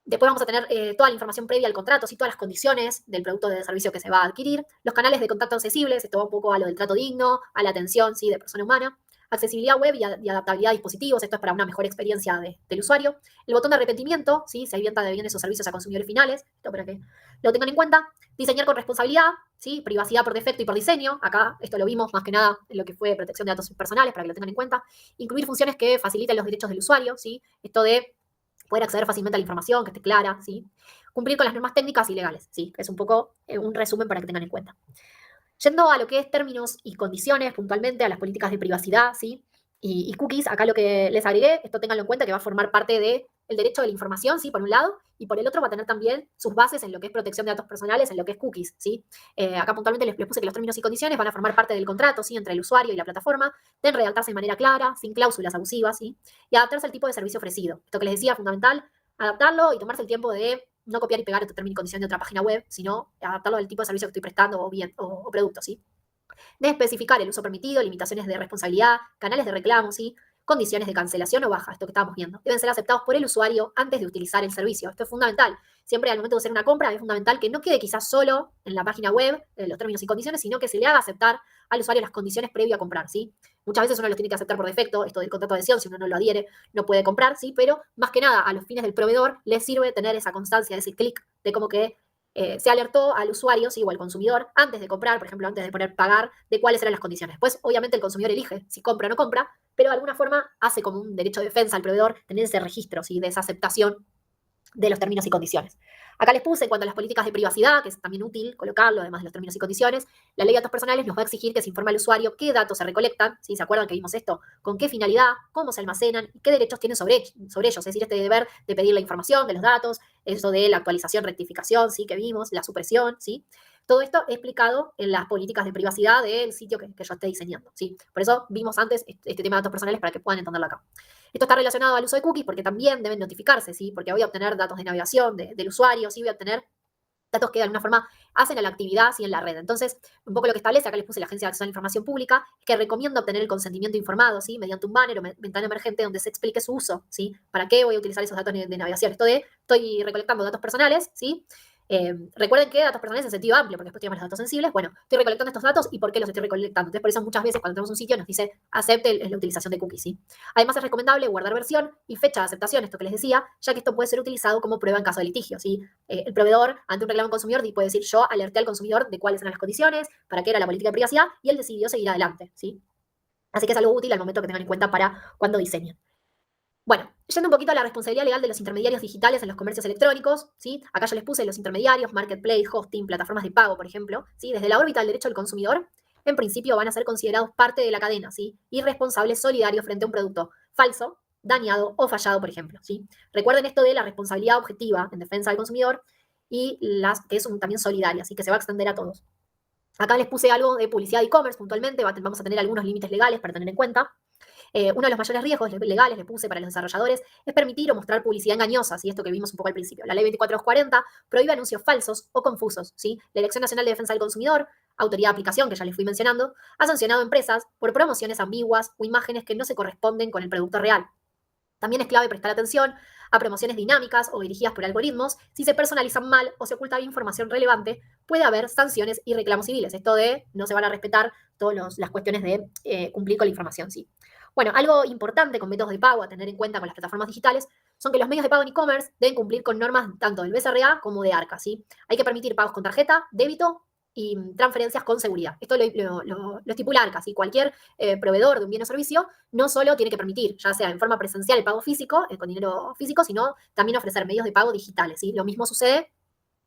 Después vamos a tener toda la información previa al contrato, ¿sí? Todas las condiciones del producto o del servicio que se va a adquirir, los canales de contacto accesibles, esto va un poco a lo del trato digno, a la atención, ¿sí? De persona humana, accesibilidad web y adaptabilidad a dispositivos, esto es para una mejor experiencia del usuario, el botón de arrepentimiento, ¿sí? Si hay venta de bienes o servicios a consumidores finales, esto para que lo tengan en cuenta, diseñar con responsabilidad, ¿sí? Privacidad por defecto y por diseño, acá esto lo vimos más que nada en lo que fue protección de datos personales, para que lo tengan en cuenta, incluir funciones que faciliten los derechos del usuario, ¿sí? Esto de poder acceder fácilmente a la información, que esté clara, ¿sí? Cumplir con las normas técnicas y legales, ¿sí? Que es un poco un resumen para que tengan en cuenta. Yendo a lo que es términos y condiciones, puntualmente, a las políticas de privacidad, ¿sí? Y cookies, acá lo que les agregué, esto ténganlo en cuenta que va a formar parte del derecho de la información, ¿sí? Por un lado, y por el otro va a tener también sus bases en lo que es protección de datos personales, en lo que es cookies, ¿sí? Acá puntualmente les puse que los términos y condiciones van a formar parte del contrato, ¿sí? Entre el usuario y la plataforma, deben redactarse de manera clara, sin cláusulas abusivas, ¿sí? Y adaptarse al tipo de servicio ofrecido. Esto que les decía, fundamental, adaptarlo y tomarse el tiempo de no copiar y pegar este término y condición de otra página web, sino adaptarlo al tipo de servicio que estoy prestando o producto, ¿sí? De especificar el uso permitido, limitaciones de responsabilidad, canales de reclamo, ¿sí? Condiciones de cancelación o baja, esto que estábamos viendo. Deben ser aceptados por el usuario antes de utilizar el servicio. Esto es fundamental. Siempre al momento de hacer una compra es fundamental que no quede quizás solo en la página web los términos y condiciones, sino que se le haga aceptar al usuario las condiciones previo a comprar, ¿sí? Muchas veces uno los tiene que aceptar por defecto, esto del contrato de adhesión, si uno no lo adhiere, no puede comprar, ¿sí? Pero más que nada, a los fines del proveedor, les sirve tener esa constancia, ese clic de como que se alertó al usuario, ¿sí? O al consumidor, antes de comprar, por ejemplo, antes de poner pagar, de cuáles eran las condiciones. Después, obviamente, el consumidor elige si compra o no compra, pero de alguna forma hace como un derecho de defensa al proveedor tener ese registro, ¿sí? De esa aceptación de los términos y condiciones. Acá les puse en cuanto a las políticas de privacidad, que es también útil colocarlo, además de los términos y condiciones. La ley de datos personales nos va a exigir que se informe al usuario qué datos se recolectan, ¿sí? ¿Se acuerdan que vimos esto? ¿Con qué finalidad? ¿Cómo se almacenan? ¿Y qué derechos tienen sobre ellos? Es decir, este deber de pedir la información de los datos, eso de la actualización, rectificación, ¿sí? Que vimos, la supresión, ¿sí? Todo esto explicado en las políticas de privacidad del sitio que yo esté diseñando, ¿sí? Por eso vimos antes este tema de datos personales para que puedan entenderlo acá. Esto está relacionado al uso de cookies porque también deben notificarse, ¿sí? Porque voy a obtener datos de navegación del usuario, ¿sí? Voy a obtener datos que de alguna forma hacen a la actividad ¿sí? En la red. Entonces, un poco lo que establece, acá les puse la Agencia de Acceso a la Información Pública, es que recomienda obtener el consentimiento informado, ¿sí? Mediante un banner o ventana emergente donde se explique su uso, ¿sí? ¿Para qué voy a utilizar esos datos de navegación? Esto de, estoy recolectando datos personales, ¿sí? Recuerden que datos personales en sentido amplio, porque después tenemos los datos sensibles. Bueno, estoy recolectando estos datos y por qué los estoy recolectando. Entonces, por eso muchas veces cuando tenemos un sitio nos dice acepte la utilización de cookies, ¿sí? Además, es recomendable guardar versión y fecha de aceptación, esto que les decía, ya que esto puede ser utilizado como prueba en caso de litigio, ¿sí? El proveedor, ante un reclamo consumidor, puede decir yo alerté al consumidor de cuáles eran las condiciones, para qué era la política de privacidad y él decidió seguir adelante, ¿sí? Así que es algo útil al momento que tengan en cuenta para cuando diseñen. Bueno, yendo un poquito a la responsabilidad legal de los intermediarios digitales en los comercios electrónicos, ¿sí? Acá yo les puse los intermediarios, marketplace, hosting, plataformas de pago, por ejemplo, ¿sí? Desde la órbita del derecho del consumidor, en principio van a ser considerados parte de la cadena, ¿sí? Y responsables solidarios frente a un producto falso, dañado o fallado, por ejemplo, ¿sí? Recuerden esto de la responsabilidad objetiva en defensa del consumidor y que es también solidaria, así que se va a extender a todos. Acá les puse algo de publicidad de e-commerce puntualmente, vamos a tener algunos límites legales para tener en cuenta. Uno de los mayores riesgos legales, le puse para los desarrolladores, es permitir o mostrar publicidad engañosa, ¿sí? Esto que vimos un poco al principio. La ley 24240 prohíbe anuncios falsos o confusos, ¿sí? La Dirección Nacional de Defensa del Consumidor, autoridad de aplicación, que ya les fui mencionando, ha sancionado empresas por promociones ambiguas o imágenes que no se corresponden con el producto real. También es clave prestar atención a promociones dinámicas o dirigidas por algoritmos, si se personalizan mal o se oculta información relevante, puede haber sanciones y reclamos civiles. Esto de no se van a respetar todas las cuestiones de cumplir con la información, ¿sí? Bueno, algo importante con métodos de pago a tener en cuenta con las plataformas digitales son que los medios de pago en e-commerce deben cumplir con normas tanto del BCRA como de ARCA, ¿sí? Hay que permitir pagos con tarjeta, débito y transferencias con seguridad. Esto lo estipula ARCA, ¿sí? Cualquier proveedor de un bien o servicio no solo tiene que permitir, ya sea en forma presencial el pago físico, con dinero físico, sino también ofrecer medios de pago digitales, ¿sí? Lo mismo sucede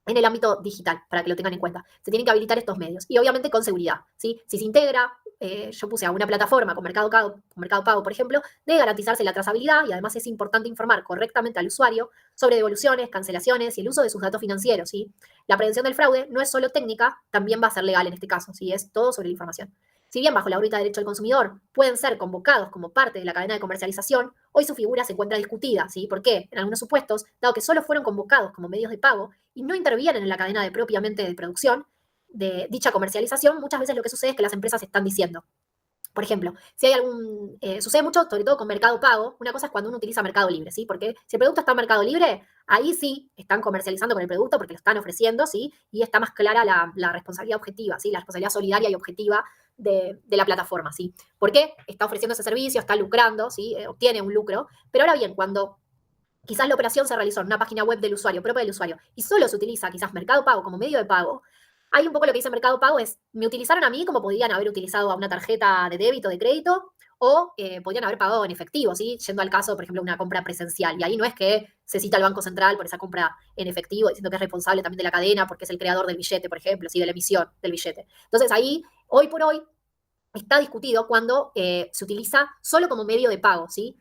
en el ámbito digital, para que lo tengan en cuenta. Se tienen que habilitar estos medios y obviamente con seguridad, ¿sí? Si se integra, yo puse a una plataforma con Mercado Pago, por ejemplo, debe garantizarse la trazabilidad y además es importante informar correctamente al usuario sobre devoluciones, cancelaciones y el uso de sus datos financieros, ¿sí? La prevención del fraude no es solo técnica, también va a ser legal en este caso, ¿sí? Es todo sobre la información. Si bien bajo la órbita de derecho del consumidor pueden ser convocados como parte de la cadena de comercialización, hoy su figura se encuentra discutida, ¿sí? ¿Por qué? En algunos supuestos, dado que solo fueron convocados como medios de pago y no intervienen en la cadena de propiamente de producción de dicha comercialización, muchas veces lo que sucede es que las empresas están diciendo, por ejemplo, si hay sucede mucho, sobre todo con Mercado Pago, una cosa es cuando uno utiliza Mercado Libre, ¿sí? Porque si el producto está en Mercado Libre, ahí sí están comercializando con el producto porque lo están ofreciendo, ¿sí? Y está más clara la responsabilidad objetiva, ¿sí? La responsabilidad solidaria y objetiva de la plataforma, ¿sí? ¿Por qué? Está ofreciendo ese servicio, está lucrando, ¿sí? Obtiene un lucro. Pero ahora bien, cuando quizás la operación se realizó en una página web del usuario, propia del usuario, y solo se utiliza quizás Mercado Pago como medio de pago, hay un poco lo que dice Mercado Pago es, me utilizaron a mí como podrían haber utilizado a una tarjeta de débito, de crédito, o podrían haber pagado en efectivo, ¿sí? Yendo al caso, por ejemplo, una compra presencial. Y ahí no es que se cita al Banco Central por esa compra en efectivo, diciendo que es responsable también de la cadena porque es el creador del billete, por ejemplo, ¿sí? De la emisión del billete. Entonces ahí, hoy por hoy, está discutido cuando se utiliza solo como medio de pago, ¿sí?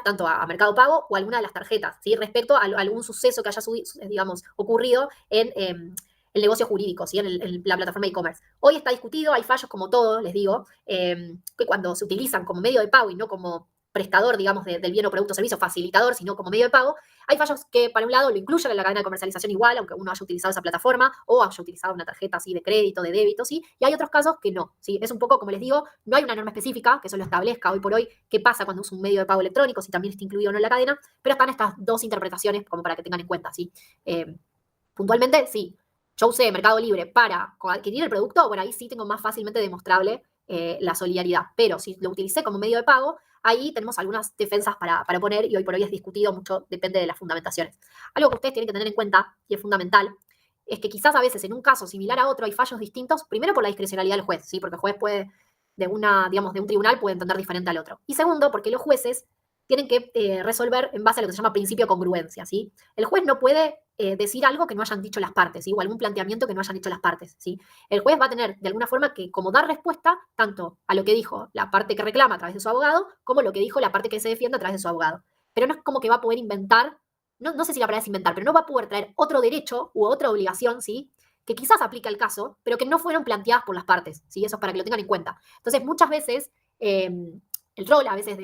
Tanto a Mercado Pago o a alguna de las tarjetas, ¿sí? Respecto a algún suceso que haya, digamos, ocurrido en el negocio jurídico, ¿sí? En la plataforma e-commerce. Hoy está discutido, hay fallos como todo, les digo, que cuando se utilizan como medio de pago y no como prestador, digamos, del bien o producto o servicio, facilitador, sino como medio de pago, hay fallos que, para un lado, lo incluyen en la cadena de comercialización igual, aunque uno haya utilizado esa plataforma o haya utilizado una tarjeta así de crédito, de débito, ¿sí? Y hay otros casos que no, ¿sí? Es un poco, como les digo, no hay una norma específica que eso lo establezca hoy por hoy qué pasa cuando usa un medio de pago electrónico, si también está incluido o no en la cadena, pero están estas dos interpretaciones como para que tengan en cuenta, ¿sí? Puntualmente, sí. Yo usé Mercado Libre para adquirir el producto, bueno, ahí sí tengo más fácilmente demostrable la solidaridad. Pero si lo utilicé como medio de pago, ahí tenemos algunas defensas para poner y hoy por hoy es discutido mucho, depende de las fundamentaciones. Algo que ustedes tienen que tener en cuenta, y es fundamental, es que quizás a veces en un caso similar a otro hay fallos distintos, primero por la discrecionalidad del juez, ¿sí? Porque el juez puede, digamos, de un tribunal puede entender diferente al otro. Y segundo, porque los jueces tienen que resolver en base a lo que se llama principio de congruencia, ¿sí? El juez no puede decir algo que no hayan dicho las partes, ¿sí? O algún planteamiento que no hayan hecho las partes, ¿sí? El juez va a tener de alguna forma que como dar respuesta tanto a lo que dijo la parte que reclama a través de su abogado, como lo que dijo la parte que se defiende a través de su abogado. Pero no es como que va a poder inventar, no sé si la palabra es inventar, pero no va a poder traer otro derecho u otra obligación, ¿sí? Que quizás aplica el caso, pero que no fueron planteadas por las partes, ¿sí? Eso es para que lo tengan en cuenta. Entonces, muchas veces, el rol a veces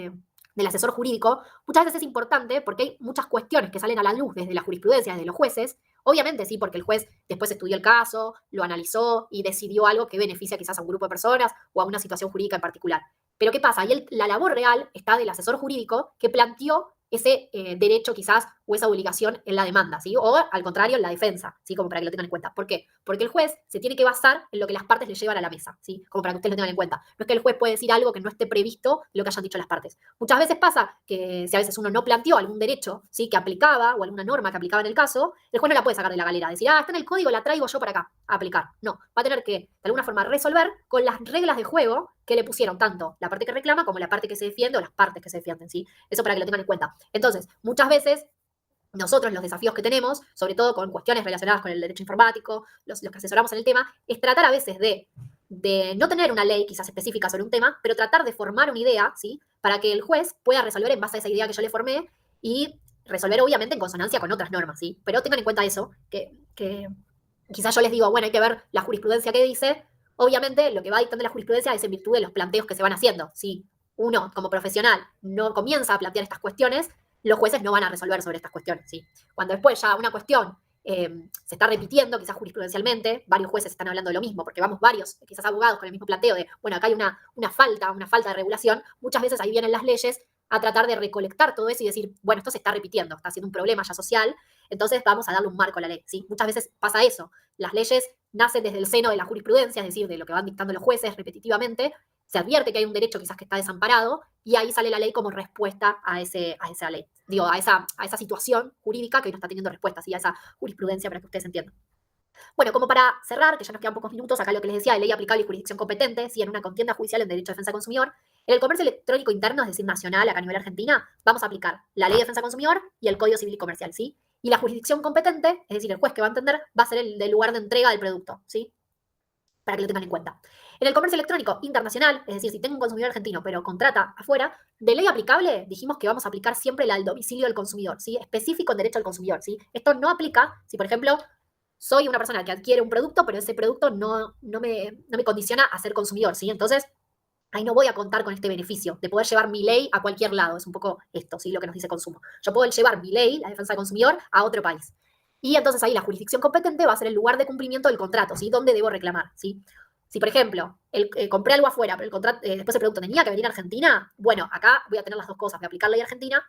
del asesor jurídico, muchas veces es importante porque hay muchas cuestiones que salen a la luz desde la jurisprudencia, desde los jueces, obviamente sí, porque el juez después estudió el caso, lo analizó y decidió algo que beneficia quizás a un grupo de personas o a una situación jurídica en particular. Pero ¿qué pasa? Ahí la labor real está del asesor jurídico que planteó ese derecho quizás o esa obligación en la demanda, ¿sí? O al contrario, en la defensa, ¿sí? Como para que lo tengan en cuenta. ¿Por qué? Porque el juez se tiene que basar en lo que las partes le llevan a la mesa, ¿sí? Como para que ustedes lo tengan en cuenta. No es que el juez puede decir algo que no esté previsto de lo que hayan dicho las partes. Muchas veces pasa que si a veces uno no planteó algún derecho, ¿sí? Que aplicaba o alguna norma que aplicaba en el caso, el juez no la puede sacar de la galera, decir, está en el código, la traigo yo para acá a aplicar. No, va a tener que, de alguna forma, resolver con las reglas de juego que le pusieron tanto la parte que reclama como la parte que se defiende o las partes que se defienden, ¿sí? Eso para que lo tengan en cuenta. Entonces, muchas veces nosotros los desafíos que tenemos, sobre todo con cuestiones relacionadas con el derecho informático, los que asesoramos en el tema, es tratar a veces de no tener una ley quizás específica sobre un tema, pero tratar de formar una idea, ¿sí? Para que el juez pueda resolver en base a esa idea que yo le formé y resolver obviamente en consonancia con otras normas, ¿sí? Pero tengan en cuenta eso, que quizás yo les digo, bueno, hay que ver la jurisprudencia que dice. Obviamente lo que va dictando la jurisprudencia es en virtud de los planteos que se van haciendo. Si uno como profesional no comienza a plantear estas cuestiones, los jueces no van a resolver sobre estas cuestiones, ¿sí? Cuando después ya una cuestión se está repitiendo, quizás jurisprudencialmente, varios jueces están hablando de lo mismo, porque vamos varios, quizás abogados con el mismo planteo de, bueno, acá hay una falta de regulación, muchas veces ahí vienen las leyes a tratar de recolectar todo eso y decir, bueno, esto se está repitiendo, está siendo un problema ya social, entonces vamos a darle un marco a la ley, ¿sí? Muchas veces pasa eso, las leyes nacen desde el seno de la jurisprudencia, es decir, de lo que van dictando los jueces repetitivamente, se advierte que hay un derecho quizás que está desamparado y ahí sale la ley como respuesta a esa ley, digo, a esa situación jurídica que hoy no está teniendo respuesta, ¿sí? A esa jurisprudencia para que ustedes entiendan. Bueno, como para cerrar, que ya nos quedan pocos minutos, acá lo que les decía de ley aplicable y jurisdicción competente, si en una contienda judicial en derecho de defensa del consumidor, en el comercio electrónico interno, es decir, nacional, acá a nivel Argentina, vamos a aplicar la ley de defensa del consumidor y el Código Civil y Comercial, ¿sí? Y la jurisdicción competente, es decir, el juez que va a entender, va a ser el del lugar de entrega del producto, ¿sí? Para que lo tengan en cuenta. En el comercio electrónico internacional, es decir, si tengo un consumidor argentino pero contrata afuera, de ley aplicable dijimos que vamos a aplicar siempre la del domicilio del consumidor, ¿sí? Específico en derecho al consumidor, ¿sí? Esto no aplica si, por ejemplo, soy una persona que adquiere un producto, pero ese producto no me condiciona a ser consumidor, ¿sí? Entonces, ahí no voy a contar con este beneficio de poder llevar mi ley a cualquier lado. Es un poco esto, ¿sí? Lo que nos dice consumo. Yo puedo llevar mi ley, la defensa del consumidor, a otro país. Y entonces ahí la jurisdicción competente va a ser el lugar de cumplimiento del contrato, ¿sí? ¿Dónde debo reclamar, ¿sí? Si, por ejemplo, compré algo afuera, pero después el producto tenía que venir a Argentina, bueno, acá voy a tener las dos cosas. Voy a aplicar ley argentina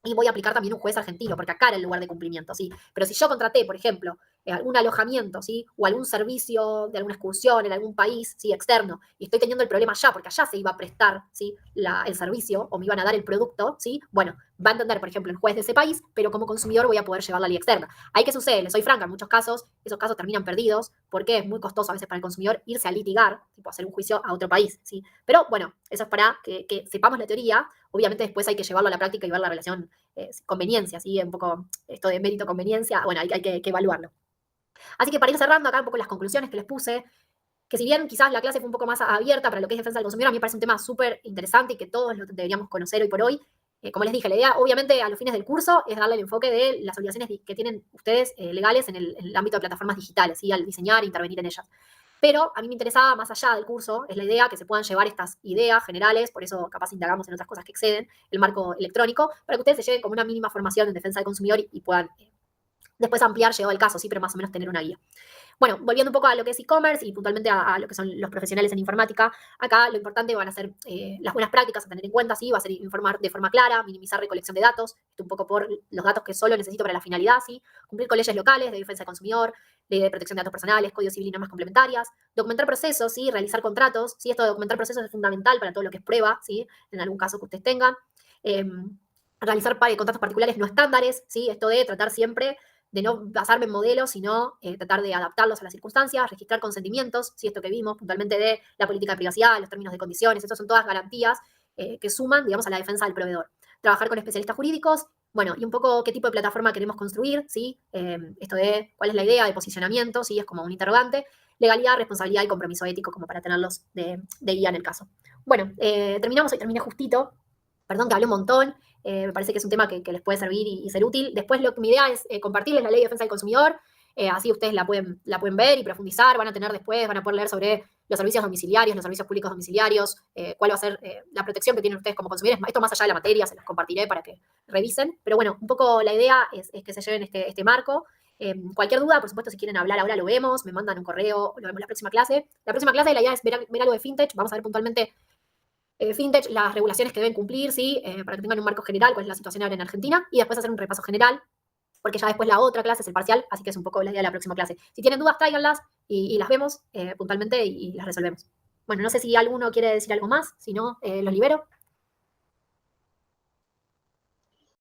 y voy a aplicar también un juez argentino, porque acá era el lugar de cumplimiento, ¿sí? Pero si yo contraté, por ejemplo, algún alojamiento, ¿sí? O algún servicio de alguna excursión en algún país, ¿sí? Externo, y estoy teniendo el problema allá, porque allá se iba a prestar, ¿sí? El servicio, o me iban a dar el producto, ¿sí? Bueno, va a entender, por ejemplo, el juez de ese país, pero como consumidor voy a poder llevar la ley externa. ¿Ahí qué sucede? Les soy franca, en muchos casos, esos casos terminan perdidos, porque es muy costoso a veces para el consumidor irse a litigar, tipo hacer un juicio a otro país, ¿sí? Pero bueno, eso es para que sepamos la teoría. Obviamente después hay que llevarlo a la práctica y ver la relación conveniencia, ¿sí? Un poco esto de mérito-conveniencia, bueno, hay que evaluarlo. Así que para ir cerrando acá un poco las conclusiones que les puse, que si bien quizás la clase fue un poco más abierta para lo que es defensa del consumidor, a mí me parece un tema súper interesante y que todos lo deberíamos conocer hoy por hoy. Como les dije, la idea, obviamente, a los fines del curso es darle el enfoque de las obligaciones que tienen ustedes legales en el ámbito de plataformas digitales, ¿sí? Al diseñar e intervenir en ellas. Pero a mí me interesaba, más allá del curso, es la idea que se puedan llevar estas ideas generales, por eso capaz indagamos en otras cosas que exceden el marco electrónico, para que ustedes se lleven como una mínima formación en defensa del consumidor y puedan después ampliar, llegado el caso, sí, pero más o menos tener una guía. Bueno, volviendo un poco a lo que es e-commerce y puntualmente a lo que son los profesionales en informática, acá lo importante van a ser las buenas prácticas a tener en cuenta, ¿sí? Va a ser informar de forma clara, minimizar recolección de datos, esto un poco por los datos que solo necesito para la finalidad, ¿sí? Cumplir con leyes locales de defensa del consumidor, de protección de datos personales, código civil y normas complementarias, documentar procesos, ¿sí? Realizar contratos, ¿sí? Esto de documentar procesos es fundamental para todo lo que es prueba, ¿sí? En algún caso que ustedes tengan. Realizar contratos particulares no estándares, ¿sí? Esto de tratar siempre de no basarme en modelos, sino tratar de adaptarlos a las circunstancias, registrar consentimientos, ¿sí? Esto que vimos puntualmente de la política de privacidad, los términos de condiciones, estas son todas garantías que suman, digamos, a la defensa del proveedor. Trabajar con especialistas jurídicos, bueno, y un poco qué tipo de plataforma queremos construir, ¿sí? Esto de cuál es la idea de posicionamiento, ¿sí? Es como un interrogante. Legalidad, responsabilidad y compromiso ético, como para tenerlos de guía en el caso. Bueno, terminamos, hoy terminé justito. Perdón que hablé un montón. Me parece que es un tema que les puede servir y ser útil. Después mi idea es compartirles la ley de defensa del consumidor, así ustedes la pueden ver y profundizar, van a tener después, van a poder leer sobre los servicios domiciliarios, los servicios públicos domiciliarios, cuál va a ser la protección que tienen ustedes como consumidores. Esto más allá de la materia, se los compartiré para que revisen. Pero bueno, un poco la idea es que se lleven este marco. Cualquier duda, por supuesto, si quieren hablar ahora lo vemos, me mandan un correo, lo vemos la próxima clase. La próxima clase la idea es ver algo de fintech, vamos a ver puntualmente fintech, las regulaciones que deben cumplir, ¿sí? Para que tengan un marco general, cuál es la situación ahora en Argentina, y después hacer un repaso general, porque ya después la otra clase es el parcial, así que es un poco la idea de la próxima clase. Si tienen dudas, tráiganlas y las vemos puntualmente y las resolvemos. Bueno, no sé si alguno quiere decir algo más, si no, los libero.